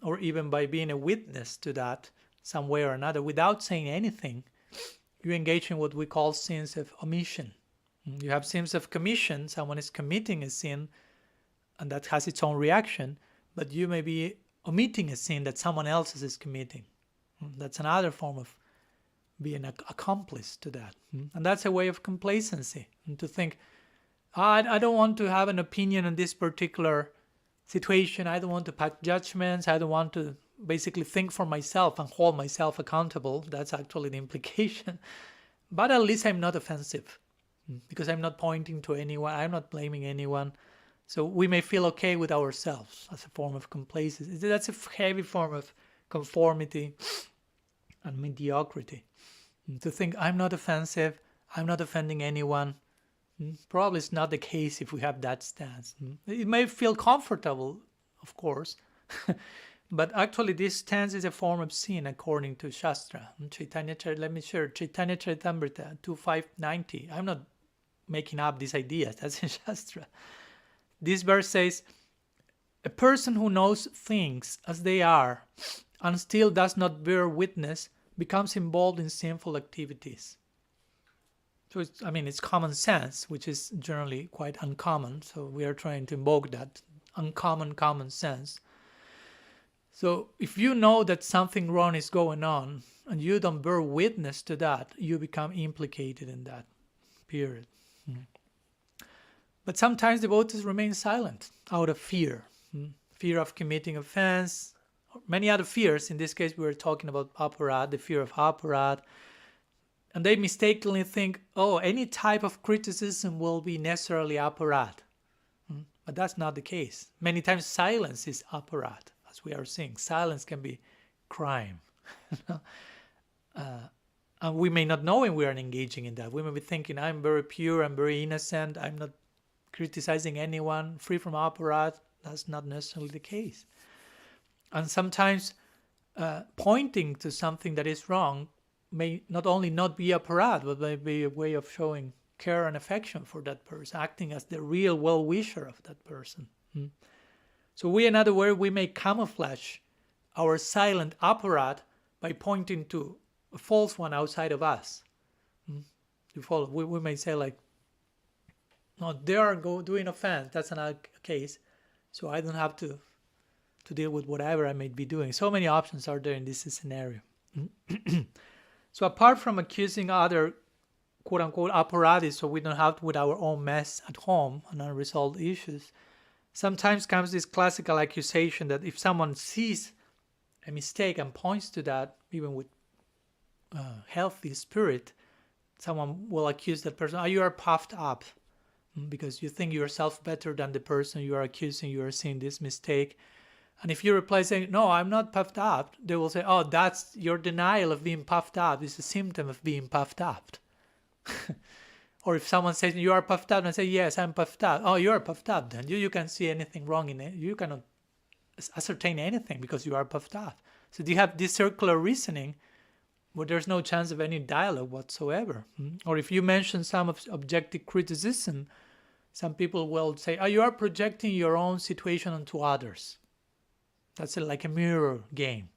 or even by being a witness to that some way or another. Without saying anything, you engage in what we call sins of omission. You have sins of commission. Someone is committing a sin, and that has its own reaction, but you may be omitting a sin that someone else is committing. That's another form of being an accomplice to that. And that's a way of complacency, and to think, I don't want to have an opinion on this particular situation. I don't want to pass judgments. I don't want to basically think for myself and hold myself accountable. That's actually the implication. But at least I'm not offensive, because I'm not pointing to anyone. I'm not blaming anyone. So we may feel okay with ourselves as a form of complacency. That's a heavy form of conformity and mediocrity. To think, I'm not offensive, I'm not offending anyone. Probably it's not the case if we have that stance. It may feel comfortable, of course, but actually this stance is a form of sin according to Shastra. Let me share Chaitanya Charitamrita 2590. I'm not making up these ideas, that's in Shastra. This verse says, a person who knows things as they are and still does not bear witness becomes involved in sinful activities. So it's common sense, which is generally quite uncommon. So we are trying to invoke that uncommon common sense. So if you know that something wrong is going on and you don't bear witness to that, you become implicated in that. Period. But sometimes devotees remain silent out of fear. Fear of committing offense, many other fears. In this case, we were talking about aparadha, the fear of aparadha. And they mistakenly think, any type of criticism will be necessarily aparadha. But that's not the case. Many times silence is aparadha, as we are seeing. Silence can be crime. And we may not know when we are engaging in that. We may be thinking, I'm very pure, I'm very innocent, I'm not criticizing anyone, free from aparadha. That's not necessarily the case. And sometimes pointing to something that is wrong may not only not be aparadha, but may be a way of showing care and affection for that person, acting as the real well-wisher of that person. So in other words, we may camouflage our silent aparadha by pointing to a false one outside of us. You follow? We may say like, no, they are doing offense. That's another case. So I don't have to deal with whatever I may be doing. So many options are there in this scenario. So apart from accusing other quote-unquote aparadhis, so we don't have with our own mess at home and unresolved issues, sometimes comes this classical accusation that if someone sees a mistake and points to that, even with healthy spirit, someone will accuse that person, you are puffed up because you think yourself better than the person you are accusing, you are seeing this mistake. And if you reply saying, no, I'm not puffed up, they will say, that's your denial of being puffed up. It's a symptom of being puffed up. Or if someone says, you are puffed up, and I say, yes, I'm puffed up. You are puffed up then. You can't see anything wrong in it. You cannot ascertain anything because you are puffed up. So you have this circular reasoning where there's no chance of any dialogue whatsoever. Or if you mention some objective criticism, some people will say, you are projecting your own situation onto others. That's like a mirror game.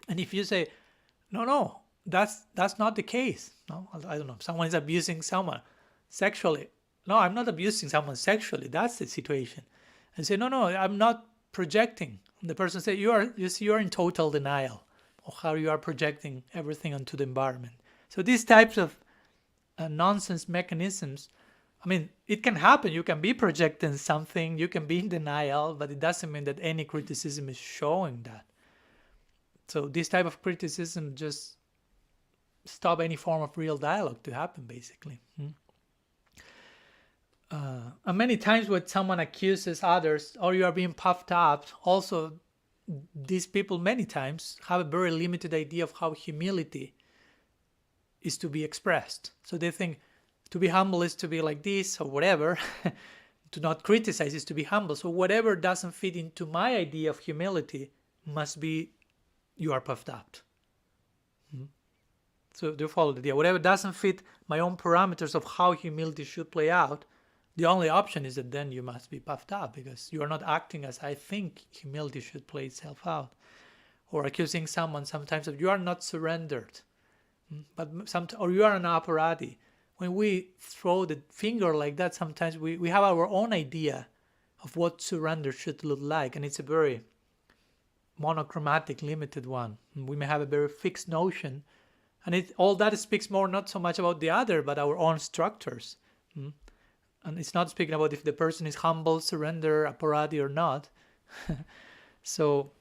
And if you say, no, that's not the case. No, I don't know. Someone is abusing someone sexually. No, I'm not abusing someone sexually. That's the situation. And say, no, I'm not projecting. And the person say, you are in total denial of how you are projecting everything onto the environment. So these types of nonsense mechanisms, it can happen. You can be projecting something, you can be in denial, but it doesn't mean that any criticism is showing that. So this type of criticism just stop any form of real dialogue to happen, basically. And many times when someone accuses others, you are being puffed up, also these people many times have a very limited idea of how humility is to be expressed. So they think to be humble is to be like this or whatever. To not criticize is to be humble. So whatever doesn't fit into my idea of humility must be you are puffed up. So do you follow the idea? Whatever doesn't fit my own parameters of how humility should play out, the only option is that then you must be puffed up because you are not acting as I think humility should play itself out. Or accusing someone sometimes of you are not surrendered, or you are an aparadhi, when we throw the finger like that, sometimes we have our own idea of what surrender should look like, and it's a very monochromatic, limited one. We may have a very fixed notion, and all that speaks more not so much about the other, but our own structures. And it's not speaking about if the person is humble, surrender, aparadhi or not. So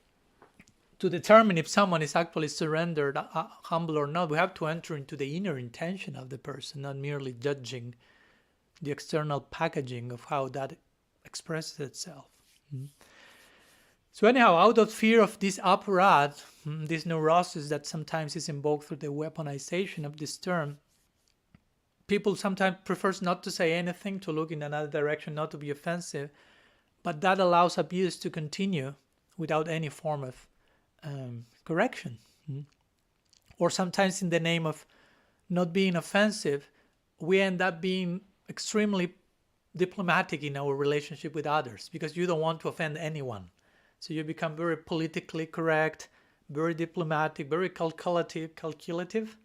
to determine if someone is actually surrendered, humble or not, we have to enter into the inner intention of the person, not merely judging the external packaging of how that expresses itself. So anyhow, out of fear of this aparadha, this neurosis that sometimes is invoked through the weaponization of this term, people sometimes prefers not to say anything, to look in another direction, not to be offensive, but that allows abuse to continue without any form of correction. Or sometimes in the name of not being offensive, we end up being extremely diplomatic in our relationship with others because you don't want to offend anyone. So you become very politically correct, very diplomatic, very calculative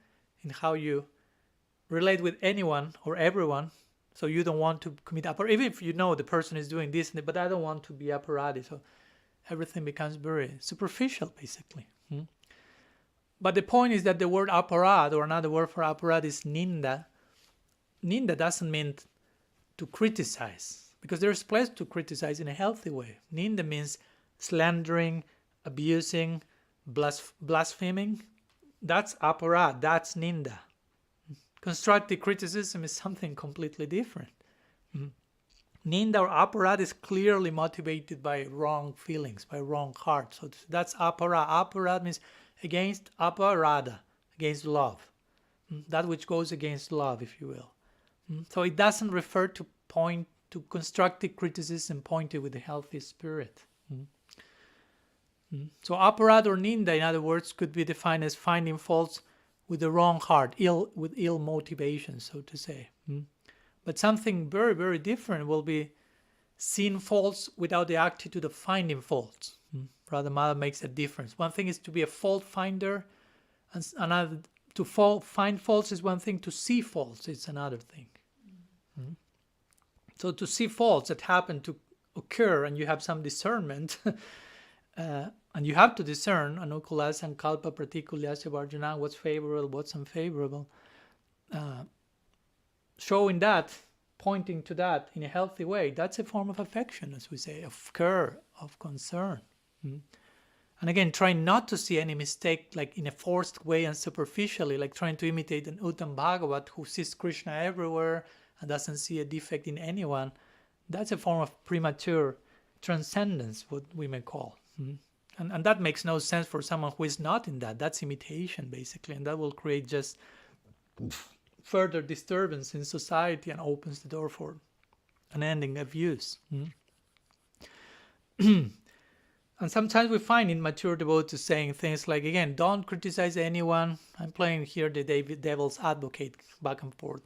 in how you relate with anyone or everyone. So you don't want to commit aparadhi, even if you know the person is doing this, but I don't want to be aparadhi. So everything becomes very superficial, basically. But the point is that the word aparadha, or another word for aparadha, is ninda. Ninda doesn't mean to criticize, because there's place to criticize in a healthy way. Ninda means slandering, abusing, blaspheming. That's aparadha, that's ninda. Constructive criticism is something completely different. Ninda or aparadha is clearly motivated by wrong feelings, by wrong heart. So that's aparadha. Aparadha means against aparadha, against love. That which goes against love, if you will. So it doesn't refer to point to constructive criticism pointed with a healthy spirit. So aparadha or ninda, in other words, could be defined as finding faults with the wrong heart, with ill motivation, so to say. But something very, very different will be seeing faults without the attitude of finding faults. Radhamala makes a difference. One thing is to be a fault finder, and another to find faults is one thing. To see faults is another thing. So to see faults that happen to occur, and you have some discernment, and you have to discern anukula sankalpa pratikulya varjana, what's favorable, what's unfavorable. Showing that, pointing to that in a healthy way, that's a form of affection, as we say, of care, of concern. And again, trying not to see any mistake like in a forced way and superficially, like trying to imitate an Uttam Bhagavat who sees Krishna everywhere and doesn't see a defect in anyone. That's a form of premature transcendence, what we may call. And that makes no sense for someone who is not in that. That's imitation, basically, and that will create just further disturbance in society and opens the door for unending abuse. And sometimes we find immature devotees saying things like, again, don't criticize anyone. I'm playing here the devil's advocate back and forth.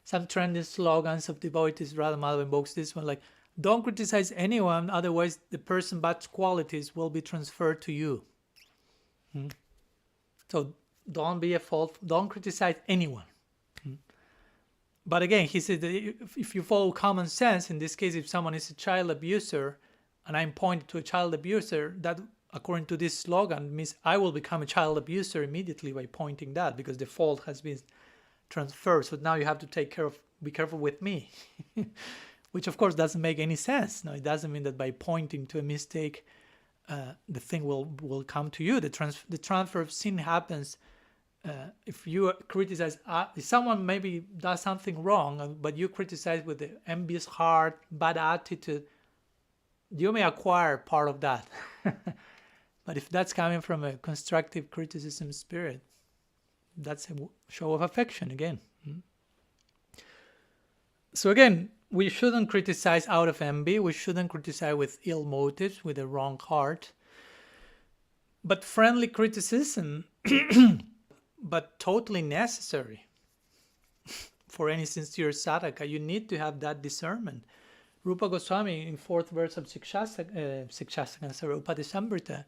Some trendy slogans of devotees, Radhamala invokes this one, like, don't criticize anyone, otherwise the person's bad qualities will be transferred to you. So don't be a fault, don't criticize anyone. But again, he said that if you follow common sense, in this case, if someone is a child abuser, and I'm pointing to a child abuser, that according to this slogan means I will become a child abuser immediately by pointing that, because the fault has been transferred. So now you have to be careful with me. Which of course doesn't make any sense. No, it doesn't mean that by pointing to a mistake, the thing will come to you. The transfer of sin happens if you criticize, if someone maybe does something wrong, but you criticize with the envious heart, bad attitude, you may acquire part of that. But if that's coming from a constructive criticism spirit, that's a show of affection again. So again, we shouldn't criticize out of envy. We shouldn't criticize with ill motives, with a wrong heart. But friendly criticism, but totally necessary for any sincere sadhaka. You need to have that discernment. Rupa Goswami, in 4th verse of Upadesamrita,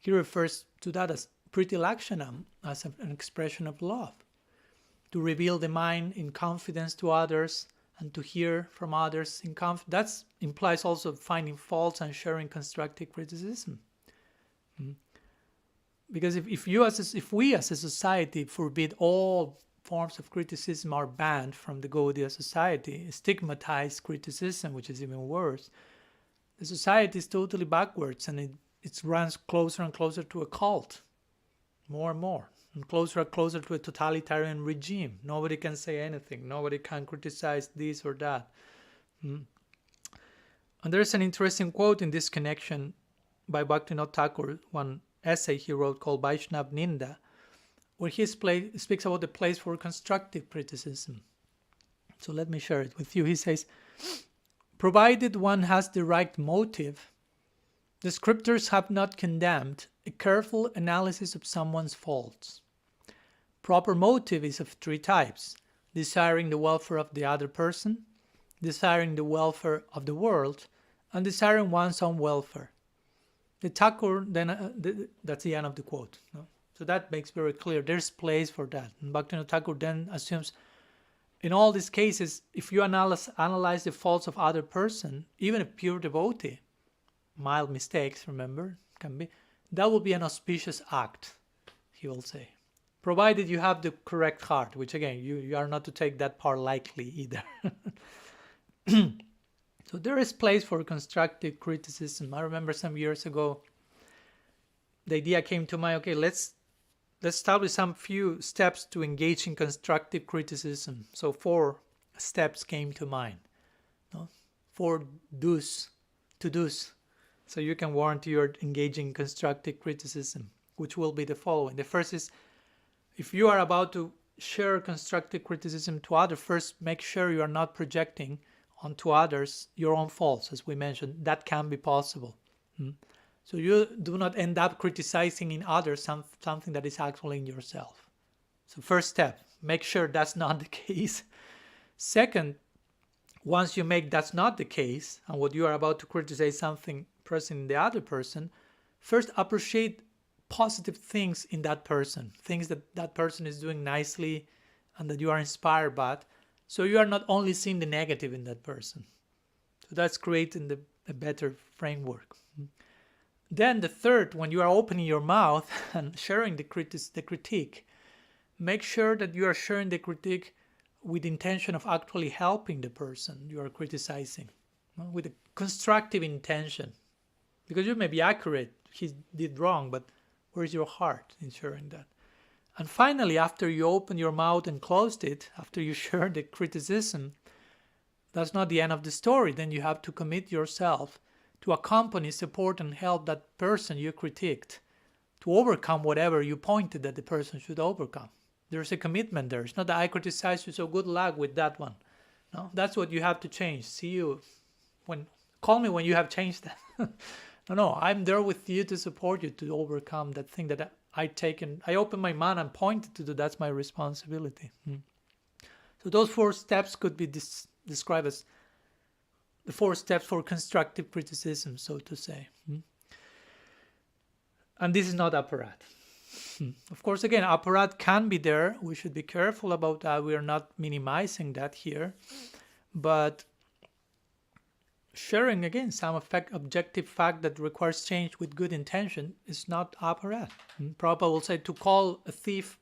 he refers to that as priti lakshanam, as an expression of love. to reveal the mind in confidence to others, and to hear from others in confidence. That implies also finding faults and sharing constructive criticism. Because if we as a society forbid all forms of criticism, are banned from the Gaudiya society, stigmatize criticism, which is even worse, the society is totally backwards, and it runs closer and closer to a cult, more and more, and closer to a totalitarian regime. Nobody can say anything. Nobody can criticize this or that. And there's an interesting quote in this connection by Bhaktivinoda Thakur, one essay he wrote called Vaishnav Ninda, where he speaks about the place for constructive criticism. So let me share it with you. He says, provided one has the right motive, the scriptures have not condemned a careful analysis of someone's faults. Proper motive is of three types: desiring the welfare of the other person, desiring the welfare of the world, and desiring one's own welfare. The Thakur, then that's the end of the quote. No? So that makes very clear there's place for that. And Bhaktivinoda Thakur then assumes, in all these cases, if you analyze the faults of other person, even a pure devotee, mild mistakes, remember, can be, that will be an auspicious act, he will say. Provided you have the correct heart, which again, you are not to take that part lightly either. So there is place for constructive criticism. I remember some years ago, the idea came to mind, okay, let's establish some few steps to engage in constructive criticism. So 4 steps came to mind. No? 4 to-dos. So you can warrant you're engaging in constructive criticism, which will be the following. The first is, if you are about to share constructive criticism to others, first make sure you are not projecting onto others your own faults, as we mentioned. That can be possible. So you do not end up criticizing in others something that is actually in yourself. So first step, make sure that's not the case. Second, once you make that's not the case, and what you are about to criticize something present in the other person, first appreciate positive things in that person, things that person is doing nicely and that you are inspired by. So you are not only seeing the negative in that person. So that's creating a better framework. Then the third, when you are opening your mouth and sharing the critique, make sure that you are sharing the critique with the intention of actually helping the person you are criticizing, with a constructive intention. Because you may be accurate, he did wrong, but where's your heart in sharing that? And finally, after you open your mouth and closed it, after you share the criticism, that's not the end of the story. Then you have to commit yourself to accompany, support, and help that person you critiqued to overcome whatever you pointed that the person should overcome. There's a commitment there. It's not that I criticize you, so good luck with that one. No, that's what you have to change. See you call me when you have changed that. No, I'm there with you to support you to overcome that thing that I open my mind and pointed to do. That's my responsibility. So those 4 steps could be described as the 4 steps for constructive criticism, so to say. And this is not Aparadha. Of course, again, Aparadha can be there. We should be careful about that. We are not minimizing that here. But sharing, again, some objective fact that requires change with good intention is not Aparadha. Prabhupada will say to call a thief,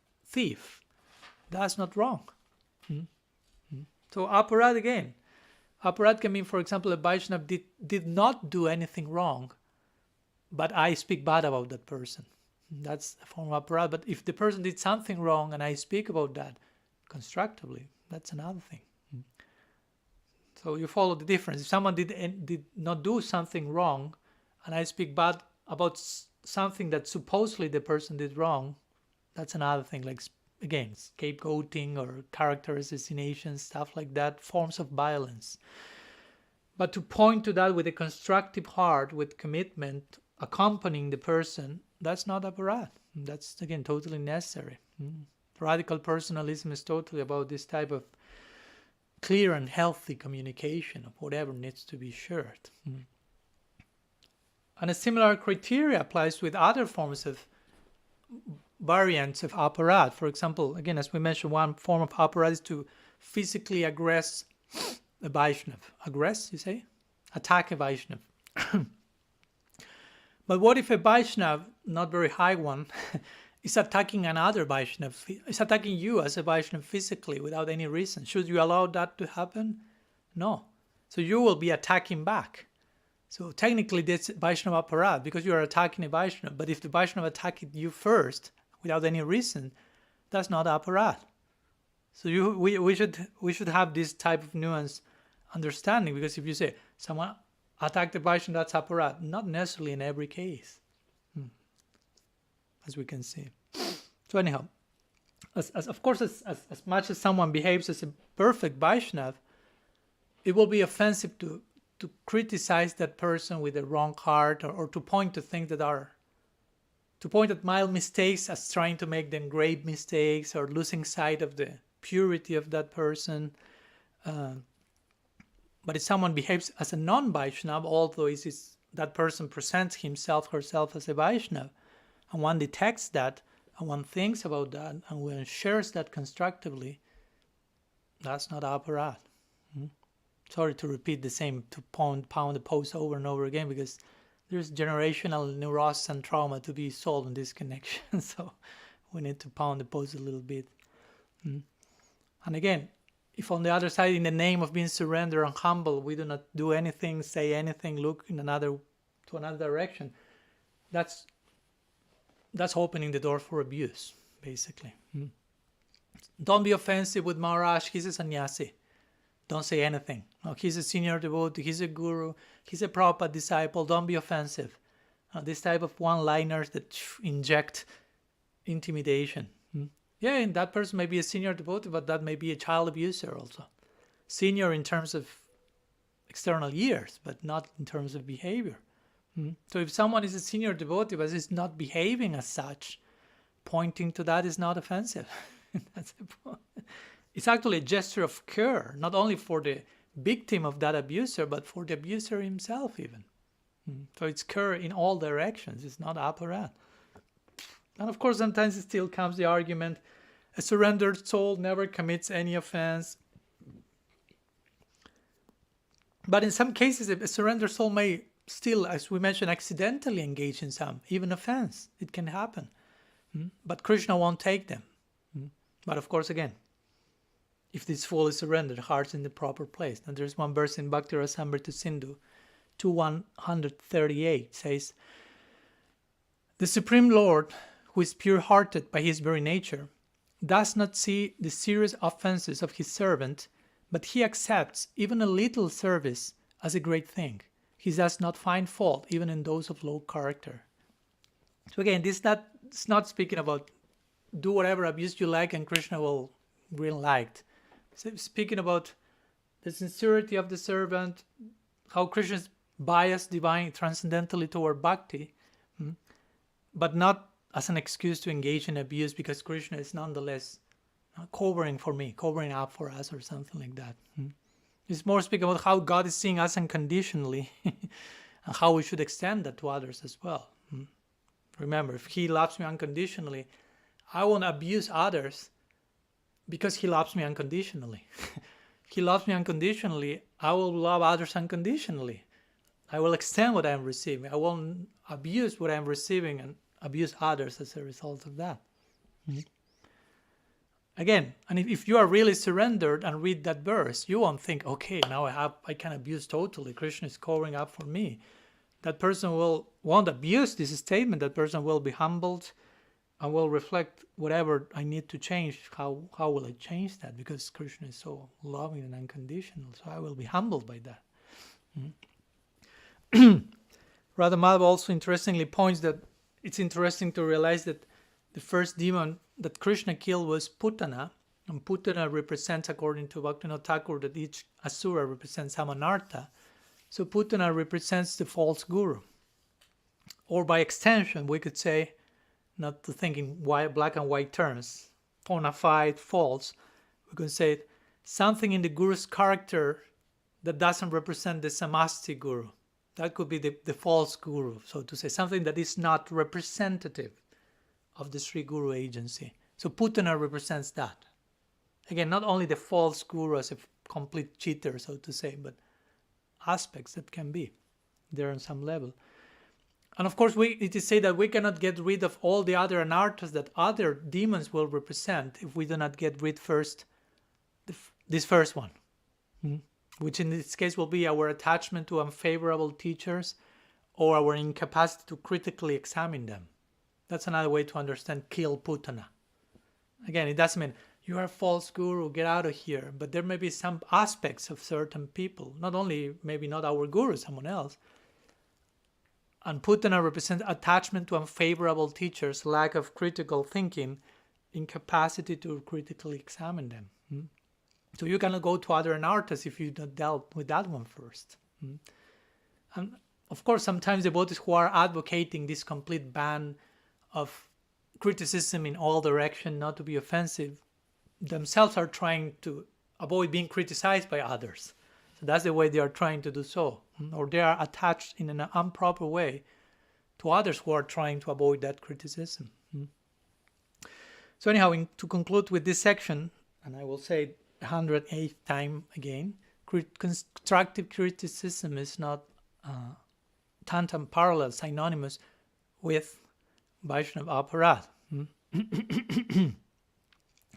that's not wrong. So Aparadha, again, Aparadha can mean, for example, a Vaishnava did not do anything wrong, but I speak bad about that person. That's a form of Aparadha. But if the person did something wrong and I speak about that constructively, that's another thing. So you follow the difference. If someone did not do something wrong and I speak bad about something that supposedly the person did wrong, that's another thing. Like, again, scapegoating or character assassination, stuff like that, forms of violence. But to point to that with a constructive heart, with commitment, accompanying the person, that's not Aparadha. That's, again, totally necessary. Radical personalism is totally about this type of clear and healthy communication of whatever needs to be shared. And a similar criteria applies with other forms of variants of Aparadha. For example, again, as we mentioned, one form of Aparadha is to physically aggress a Vaishnav. Aggress, you say? Attack a Vaishnav. But what if a Vaishnav, not very high one, is attacking another Vaishnav, is attacking you as a Vaishnav physically without any reason? Should you allow that to happen? No. So you will be attacking back. So technically that's Vaishnava Aparadha because you are attacking a Vaishnav. But if the Vaishnav attacked you first without any reason, that's not Aparadha. So we should have this type of nuanced understanding, because if you say someone attacked the Vaishnav, that's Aparadha. Not necessarily in every case, as we can see. So anyhow, as much as someone behaves as a perfect Vaishnav, it will be offensive to criticize that person with the wrong heart, or to point to things to point at mild mistakes as trying to make them grave mistakes, or losing sight of the purity of that person. But if someone behaves as a non-Vaishnav, although that person presents himself, herself as a Vaishnav, and one detects that, and one thinks about that, and one shares that constructively, that's not Aparadha. Sorry to repeat the same, to pound the post over and over again, because there's generational neurosis and trauma to be solved in this connection. So we need to pound the post a little bit. And again, if on the other side, in the name of being surrendered and humble, we do not do anything, say anything, look to another direction, that's opening the door for abuse, basically. Don't be offensive with Maharaj, he's a sannyasi. Don't say anything. No, he's a senior devotee, he's a guru, he's a Prabhupada disciple. Don't be offensive. This type of one-liners that inject intimidation. Yeah, and that person may be a senior devotee, but that may be a child abuser also. Senior in terms of external years, but not in terms of behavior. So if someone is a senior devotee but is not behaving as such, pointing to that is not offensive. That's the point. It's actually a gesture of care, not only for the victim of that abuser, but for the abuser himself even. So it's care in all directions. It's not Aparadha. And of course, sometimes it still comes the argument, a surrendered soul never commits any offense. But in some cases, a surrendered soul may still, as we mentioned, accidentally engage in some, even offense. It can happen. But Krishna won't take them. But of course, again, if this soul is surrendered, heart's in the proper place. And there's one verse in Bhakti Rasamrita Sindhu, 2:138, says, the Supreme Lord, who is pure-hearted by his very nature, does not see the serious offenses of his servant, but he accepts even a little service as a great thing. He does not find fault even in those of low character. So again, it's not speaking about do whatever abuse you like and Krishna will green light. Speaking about the sincerity of the servant, how Krishna is biased divine transcendentally toward bhakti, but not as an excuse to engage in abuse, because Krishna is nonetheless covering up for us or something like that. It's more speaking about how God is seeing us unconditionally and how we should extend that to others as well. Remember, if he loves me unconditionally, I won't abuse others because he loves me unconditionally. If he loves me unconditionally, I will love others unconditionally. I will extend what I'm receiving. I won't abuse what I'm receiving and abuse others as a result of that. Again, and if you are really surrendered and read that verse, you won't think, okay, now I can abuse totally. Krishna is covering up for me. That person won't abuse this statement. That person will be humbled and will reflect whatever I need to change. How will I change that? Because Krishna is so loving and unconditional. So I will be humbled by that. Radha Madhava also interestingly points that it's interesting to realize that the first demon that Krishna killed was Putana. And Putana represents, according to Bhaktivinoda Thakur, that each asura represents some anartha. So Putana represents the false guru. Or by extension, we could say, not to think in black and white terms, bona fide, false, we could say something in the guru's character that doesn't represent the samasti guru. That could be the false guru, so to say, something that is not representative of the Sri Guru agency. So Putana represents that. Again, not only the false guru as a complete cheater, so to say, but aspects that can be there on some level. And of course, it is said that we cannot get rid of all the other anarthas that other demons will represent if we do not get rid first this first one, which in this case will be our attachment to unfavorable teachers or our incapacity to critically examine them. That's another way to understand kill Putana. Again, it doesn't mean you are a false guru, get out of here. But there may be some aspects of certain people, not only, maybe not our guru, someone else. And Putana represents attachment to unfavorable teachers, lack of critical thinking, incapacity to critically examine them. So you cannot go to other anarthas if you don't dealt with that one first. And of course, sometimes devotees who are advocating this complete ban of criticism in all directions, not to be offensive, themselves are trying to avoid being criticized by others. So that's the way they are trying to do so. Or they are attached in an improper way to others who are trying to avoid that criticism. So anyhow, to conclude with this section, and I will say it 108th time again, constructive criticism is not tantam parallel, synonymous with Vaishnava Aparadha.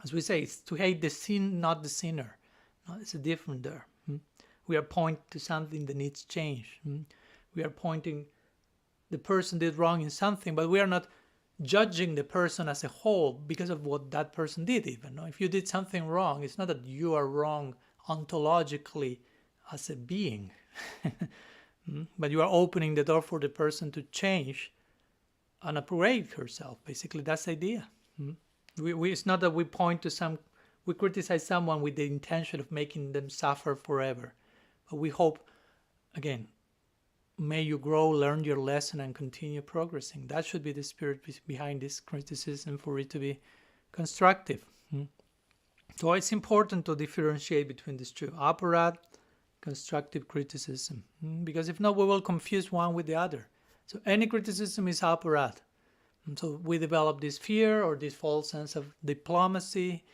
As we say, it's to hate the sin, not the sinner. No, it's a different there. We are pointing to something that needs change. We are pointing the person did wrong in something, but we are not judging the person as a whole because of what that person did even. No? If you did something wrong, it's not that you are wrong ontologically as a being, but you are opening the door for the person to change and upgrade herself. Basically, that's the idea. It's not that we we criticize someone with the intention of making them suffer forever. But we hope, again, may you grow, learn your lesson, and continue progressing. That should be the spirit behind this criticism for it to be constructive. So it's important to differentiate between these two. Aparadha, constructive criticism. Because if not, we will confuse one with the other. So any criticism is aparadha. So we develop this fear or this false sense of diplomacy,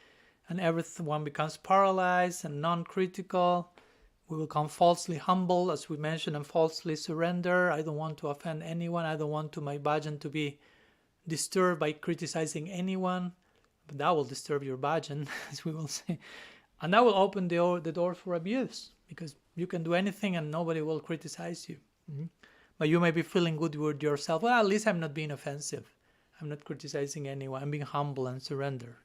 and everyone becomes paralyzed and non-critical. We become falsely humble, as we mentioned, and falsely surrender. I don't want to offend anyone. I don't want my bhajan to be disturbed by criticizing anyone. But that will disturb your bhajan, as we will say. And that will open the door for abuse, because you can do anything and nobody will criticize you. But you may be feeling good with yourself. Well, at least I'm not being offensive. I'm not criticizing anyone. I'm being humble and surrender.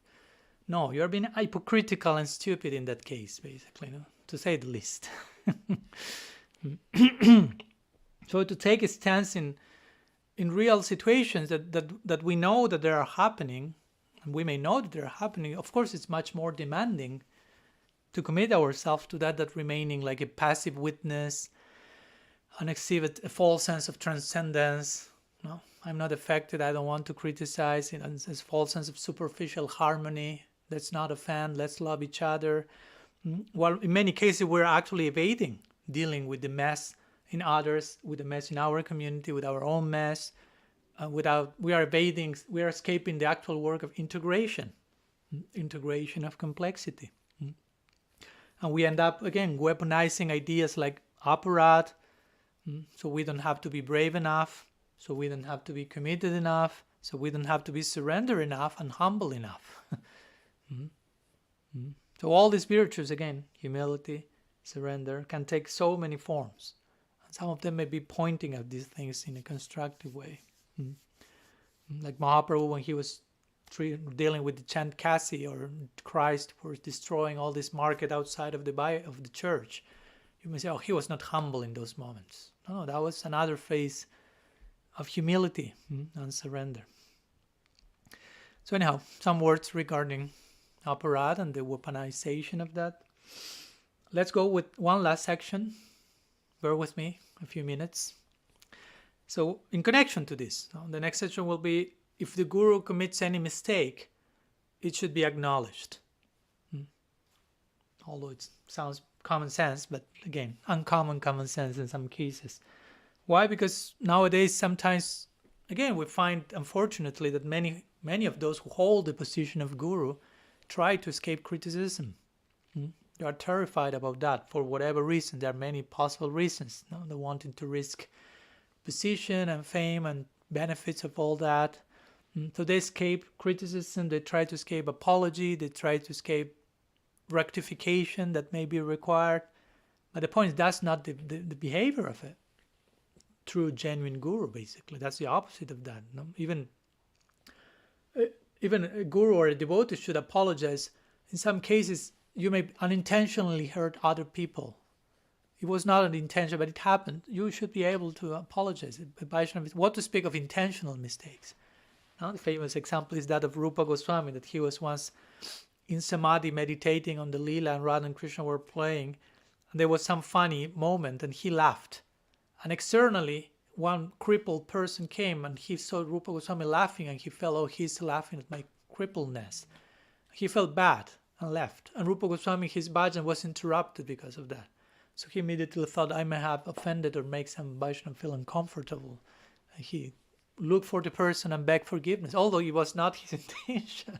No, you're being hypocritical and stupid in that case, basically, no? To say the least. So to take a stance in real situations that we know that they are happening, and we may know that they're happening, of course it's much more demanding to commit ourselves to that remaining like a passive witness and exhibit a false sense of transcendence. No, I'm not affected, I don't want to criticize, and this false sense of superficial harmony. Let's not offend, let's love each other. Well, in many cases, we're actually evading dealing with the mess in others, with the mess in our community, with our own mess. We are escaping the actual work of integration of complexity. And we end up, again, weaponizing ideas like aparadha, so we don't have to be brave enough, so we don't have to be committed enough, so we don't have to be surrendered enough and humble enough. So all these virtues, again, humility, surrender, can take so many forms. And some of them may be pointing at these things in a constructive way. Like Mahaprabhu, when he was dealing with the chant Kasi, or Christ was destroying all this market outside of the church. You may say, oh, he was not humble in those moments. No, that was another phase of humility and surrender. So anyhow, some words regarding aparadha and the weaponization of that. Let's go with one last section. Bear with me a few minutes. So in connection to this, the next section will be, if the guru commits any mistake, it should be acknowledged. Although it sounds common sense, but again, uncommon common sense in some cases. Why? Because nowadays sometimes, again, we find, unfortunately, that many Many of those who hold the position of guru try to escape criticism. They are terrified about that for whatever reason. There are many possible reasons. They're wanting to risk position and fame and benefits of all that. So they escape criticism, they try to escape apology, they try to escape rectification that may be required. But the point is, that's not the behavior of a true, genuine guru, basically. That's the opposite of that. Even a guru or a devotee should apologize. In some cases, you may unintentionally hurt other people. It was not an intention, but it happened. You should be able to apologize. What to speak of intentional mistakes? Now, the famous example is that of Rupa Goswami, that he was once in Samadhi meditating on the Leela and Radha and Krishna were playing. And there was some funny moment and he laughed. And externally, one crippled person came and he saw Rupa Goswami laughing and he felt, oh, he's laughing at my crippledness. He felt bad and left. And Rupa Goswami, his bhajan was interrupted because of that. So he immediately thought, I may have offended or make some Vaishnava feel uncomfortable. And he looked for the person and begged forgiveness, although it was not his intention.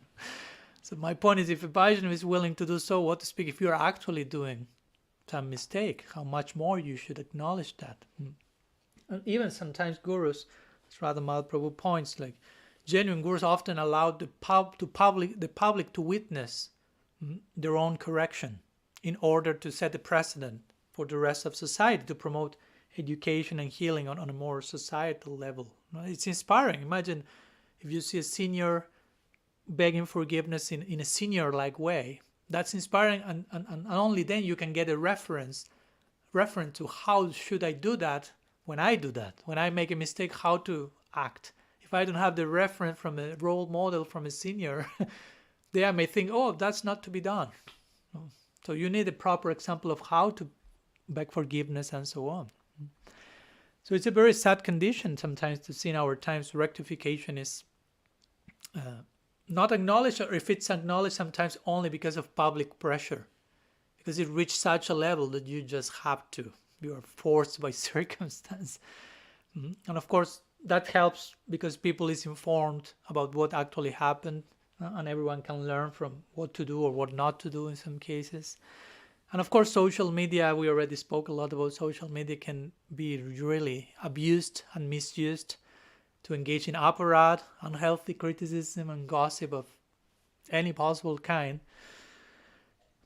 So my point is, if a Vaishnava is willing to do so, what to speak, if you're actually doing some mistake, how much more you should acknowledge that. And even sometimes gurus, as Radha Mahaprabhu points, like genuine gurus often allow the public to witness their own correction in order to set a precedent for the rest of society, to promote education and healing on a more societal level. It's inspiring. Imagine if you see a senior begging forgiveness in a senior-like way. That's inspiring, and only then you can get a reference to how should I do that when I do that. When I make a mistake, how to act. If I don't have the reference from a role model from a senior, then I may think, oh, that's not to be done. So you need a proper example of how to beg forgiveness and so on. So it's a very sad condition sometimes to see in our times rectification is not acknowledged, or if it's acknowledged, sometimes only because of public pressure, because it reached such a level that you just have to. You are forced by circumstance. And of course, that helps because people is informed about what actually happened, and everyone can learn from what to do or what not to do in some cases. And of course, social media, we already spoke a lot about social media, can be really abused and misused to engage in aparadha, unhealthy criticism and gossip of any possible kind.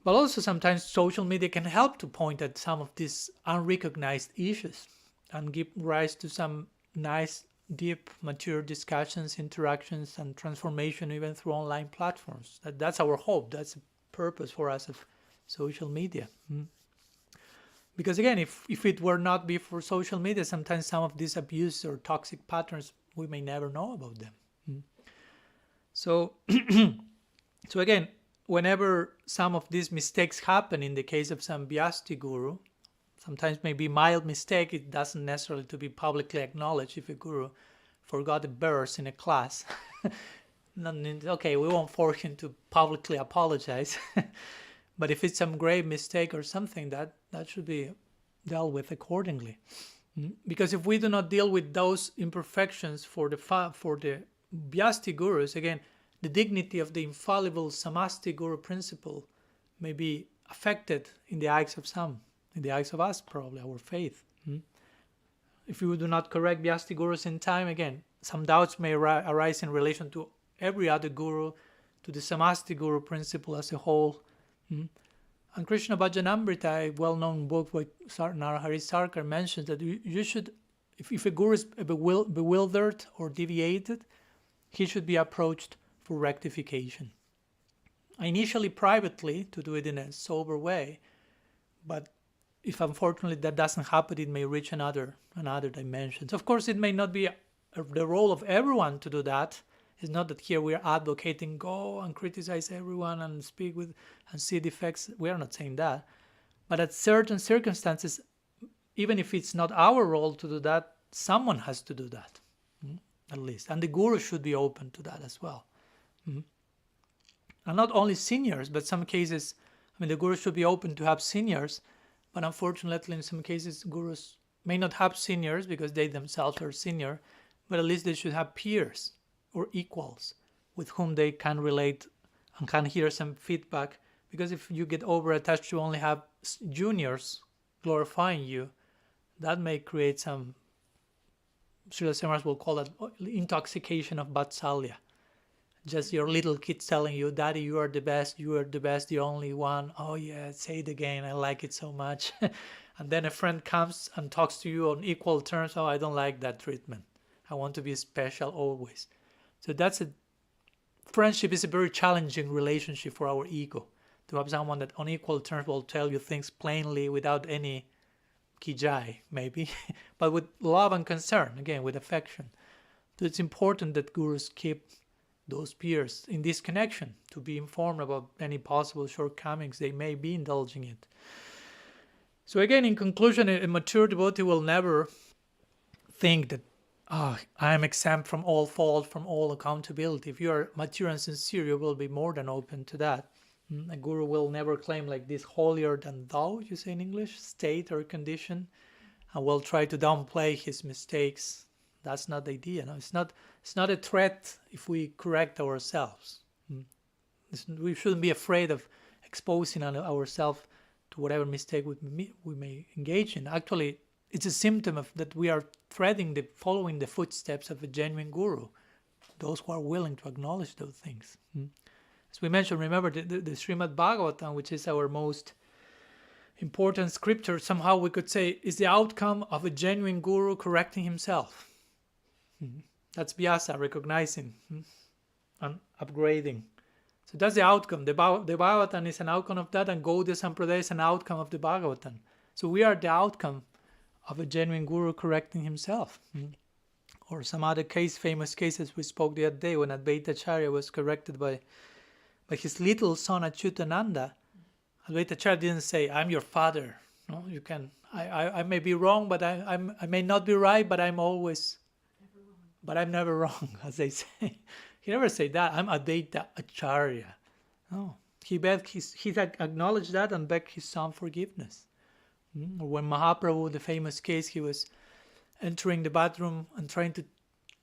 But also sometimes social media can help to point at some of these unrecognized issues and give rise to some nice, deep, mature discussions, interactions, and transformation even through online platforms. That's our hope. That's a purpose for us of social media. Because again, if it were not be for social media, sometimes some of these abuse or toxic patterns, we may never know about them. So, so again, whenever some of these mistakes happen in the case of some Vyasti guru, sometimes maybe mild mistake, it doesn't necessarily to be publicly acknowledged. If a guru forgot a verse in a class, okay, we won't force him to publicly apologize. But if it's some grave mistake or something, that should be dealt with accordingly. Because if we do not deal with those imperfections for the Vyasti gurus, again, the dignity of the infallible Samasti guru principle may be affected in the eyes of some, in the eyes of us, probably, our faith. If we do not correct Vyasti gurus in time, again, some doubts may arise in relation to every other guru, to the Samasti guru principle as a whole. And Krishna Bhajanamrita, a well-known book by Narahari Sarkar, mentions that you should, if a guru is bewildered or deviated, he should be approached for rectification. Initially privately, to do it in a sober way, but if unfortunately that doesn't happen, it may reach another dimension. So of course, it may not be the role of everyone to do that. It's not that here we're advocating go and criticize everyone and speak with and see defects. We are not saying that. But at certain circumstances, even if it's not our role to do that, someone has to do that, at least. And the guru should be open to that as well. And not only seniors, but some cases, the guru should be open to have seniors, but unfortunately in some cases gurus may not have seniors because they themselves are senior, but at least they should have peers or equals with whom they can relate and can hear some feedback. Because if you get over-attached, you only have juniors glorifying you, that may create some, Srila Semaras will call it intoxication of Vatsalya. Just your little kids telling you, Daddy, you are the best, the only one. Oh yeah, say it again, I like it so much. And then a friend comes and talks to you on equal terms. Oh, I don't like that treatment. I want to be special always. So friendship is a very challenging relationship for our ego. To have someone that on equal terms will tell you things plainly without any kijai, maybe, but with love and concern, again, with affection. So it's important that gurus keep those peers in this connection to be informed about any possible shortcomings they may be indulging in. So again, in conclusion, a mature devotee will never think that, I am exempt from all fault, from all accountability. If you are mature and sincere, you will be more than open to that. A guru will never claim like this holier than thou, you say in English, state or condition, and will try to downplay his mistakes. That's not the idea. No, it's not a threat if we correct ourselves. We shouldn't be afraid of exposing ourselves to whatever mistake we may engage in. Actually, it's a symptom of that we are following the footsteps of a genuine guru, those who are willing to acknowledge those things. As we mentioned, remember the Srimad Bhagavatam, which is our most important scripture, somehow we could say is the outcome of a genuine guru correcting himself. That's Vyasa, recognizing and upgrading. So that's the outcome. The Bhagavatam is an outcome of that, and Gaudiya Sampradaya is an outcome of the Bhagavatam. So we are the outcome of a genuine guru correcting himself. Or some other famous cases we spoke the other day, when Advaita Acharya was corrected by his little son Achyutananda. Advaita Acharya didn't say, I'm your father. No, you can. I may be wrong, but I may not be right, but I'm never wrong, as they say. He never said that. I'm Advaita Acharya. No, he acknowledged that and begged his son forgiveness. Or when Mahaprabhu, the famous case, he was entering the bathroom and trying to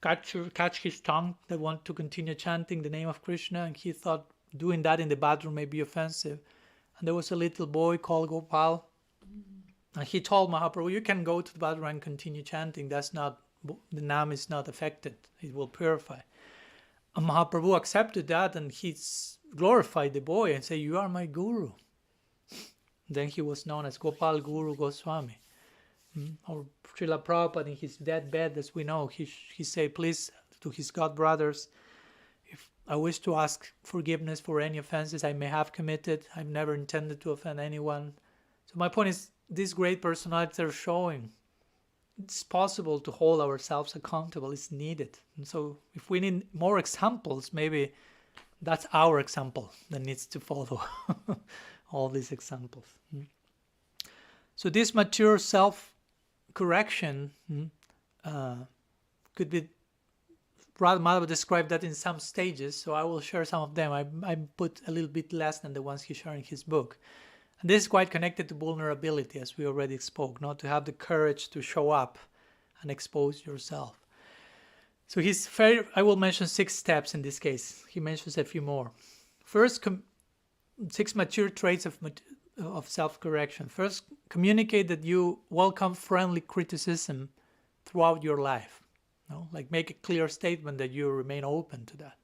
catch his tongue that wanted to continue chanting the name of Krishna, and he thought doing that in the bathroom may be offensive. And there was a little boy called Gopal, and he told Mahaprabhu, you can go to the bathroom and continue chanting. The Nam is not affected. It will purify. And Mahaprabhu accepted that, and he glorified the boy and said, you are my guru. Then he was known as Gopal Guru Goswami. Or Srila Prabhupada, in his deathbed, as we know, he said, please, to his god brothers, if I wish to ask forgiveness for any offenses I may have committed. I've never intended to offend anyone. So my point is, these great personalities are showing it's possible to hold ourselves accountable. It's needed. And so if we need more examples, maybe that's our example that needs to follow all these examples. So this mature self-correction could be, Radha Madhava described that in some stages, so I will share some of them. I put a little bit less than the ones he shared in his book. And this is quite connected to vulnerability, as we already spoke, not to have the courage to show up and expose yourself. So I will mention 6 steps in this case. He mentions a few more. First, 6 mature traits of self-correction. First, communicate that you welcome friendly criticism throughout your life. Like make a clear statement that you remain open to that.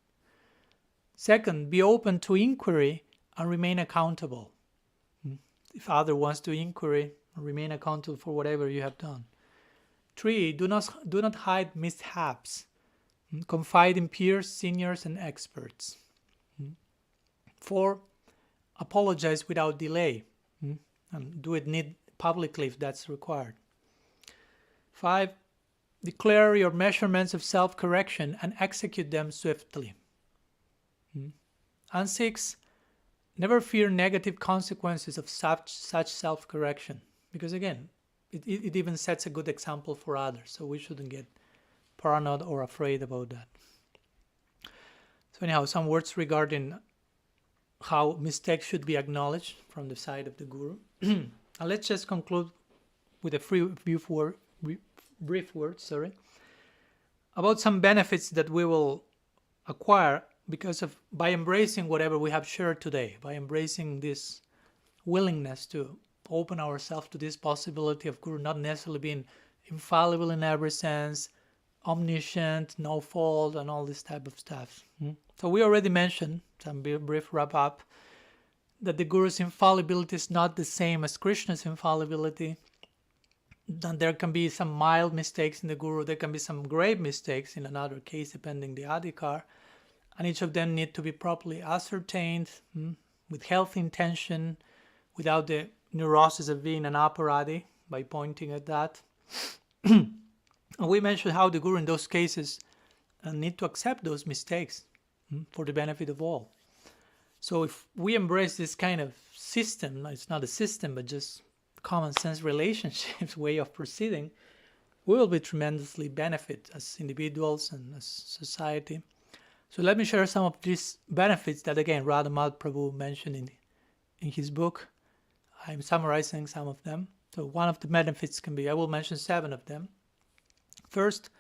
Second, be open to inquiry and remain accountable. If other wants to inquiry, remain accountable for whatever you have done. 3, do not hide mishaps. Confide in peers, seniors, and experts. 4, apologize without delay. And do it publicly if that's required. 5, declare your measurements of self-correction and execute them swiftly. And 6, never fear negative consequences of such self-correction. Because again, it even sets a good example for others. So we shouldn't get paranoid or afraid about that. So anyhow, some words regarding how mistakes should be acknowledged from the side of the guru. And let's just conclude with a brief word, about some benefits that we will acquire by embracing whatever we have shared today, by embracing this willingness to open ourselves to this possibility of Guru not necessarily being infallible in every sense, omniscient, no fault, and all this type of stuff. So we already mentioned, some brief wrap up, that the Guru's infallibility is not the same as Krishna's infallibility. Then there can be some mild mistakes in the Guru, there can be some grave mistakes in another case, depending the adhikar, and each of them need to be properly ascertained with healthy intention, without the neurosis of being an aparadha, by pointing at that. And we mentioned how the Guru in those cases need to accept those mistakes for the benefit of all. So if we embrace this kind of system, it's not a system, but just common sense relationships, way of proceeding, we will be tremendously benefit as individuals and as society. So let me share some of these benefits that, again, Radha Prabhu mentioned in his book. I'm summarizing some of them. So one of the benefits can be, I will mention 7 of them. First,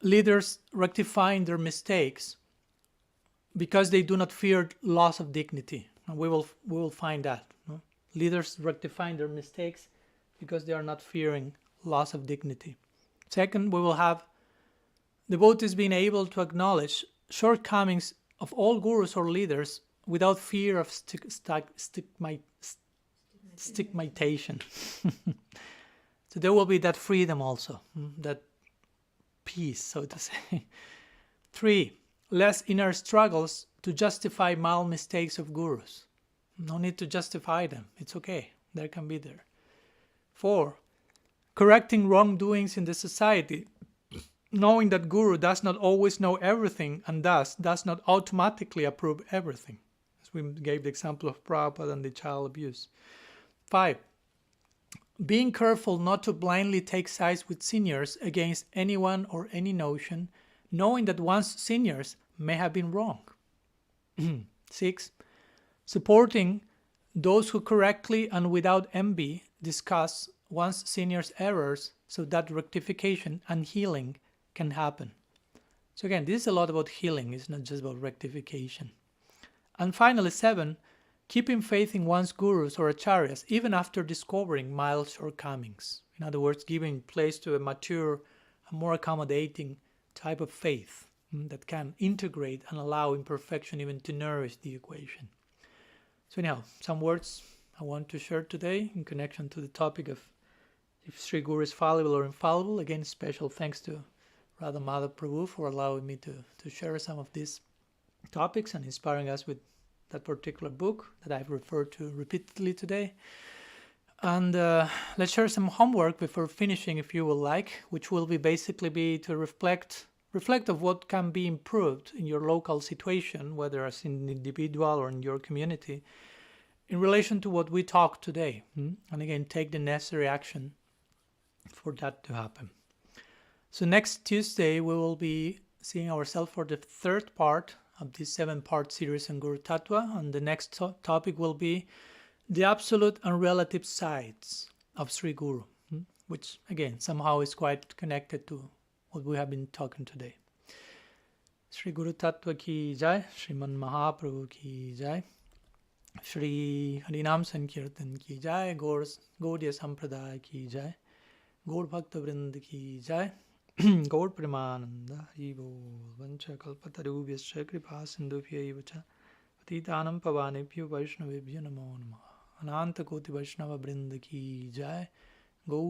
leaders rectifying their mistakes because they do not fear loss of dignity. And we will find that. No? Leaders rectifying their mistakes because they are not fearing loss of dignity. Second, we will have devotees being able to acknowledge shortcomings of all gurus or leaders without fear of stigmatization. So there will be that freedom also, that peace, so to say. 3, less inner struggles to justify mild mistakes of gurus. No need to justify them. It's okay. They can be there. 4, correcting wrongdoings in the society, knowing that Guru does not always know everything and thus does not automatically approve everything. As we gave the example of Prabhupada and the child abuse. 5, being careful not to blindly take sides with seniors against anyone or any notion, knowing that one's seniors may have been wrong. 6, supporting those who correctly and without envy discuss one's seniors' errors so that rectification and healing can happen. So again, this is a lot about healing, it's not just about rectification. And finally, 7, keeping faith in one's gurus or acharyas even after discovering mild shortcomings. In other words, giving place to a mature, a more accommodating type of faith that can integrate and allow imperfection even to nourish the equation. So now, some words I want to share today in connection to the topic of if Sri Guru is fallible or infallible. Again, special thanks to Radha Prabhu for allowing me to share some of these topics and inspiring us with that particular book that I've referred to repeatedly today. And let's share some homework before finishing, if you will like, which will be basically to reflect of what can be improved in your local situation, whether as an individual or in your community, in relation to what we talked today. And again, take the necessary action for that to happen. So next Tuesday, we will be seeing ourselves for the 3rd part of this 7-part series on GURU-TATTVA, and the next topic will be the absolute and relative sides of Sri Guru, which again somehow is quite connected to what we have been talking today. Sri GURU-TATTVA ki jai, Sriman Mahaprabhu ki jai, Shri Harinam Sankirtan ki jai, Gaudiya Sampradaya ki jai, Gaur Bhakta Vrind ki jai, Gaur Premananda Haribo, Vancha Kalpatarubhyascha Kripa Sindhubhya Vacha, Patitanam Pavanebhyo Vaishnavebhyo Namo Namaha, Ananta Koti Vaishnava Vrinda ki jai, Gaur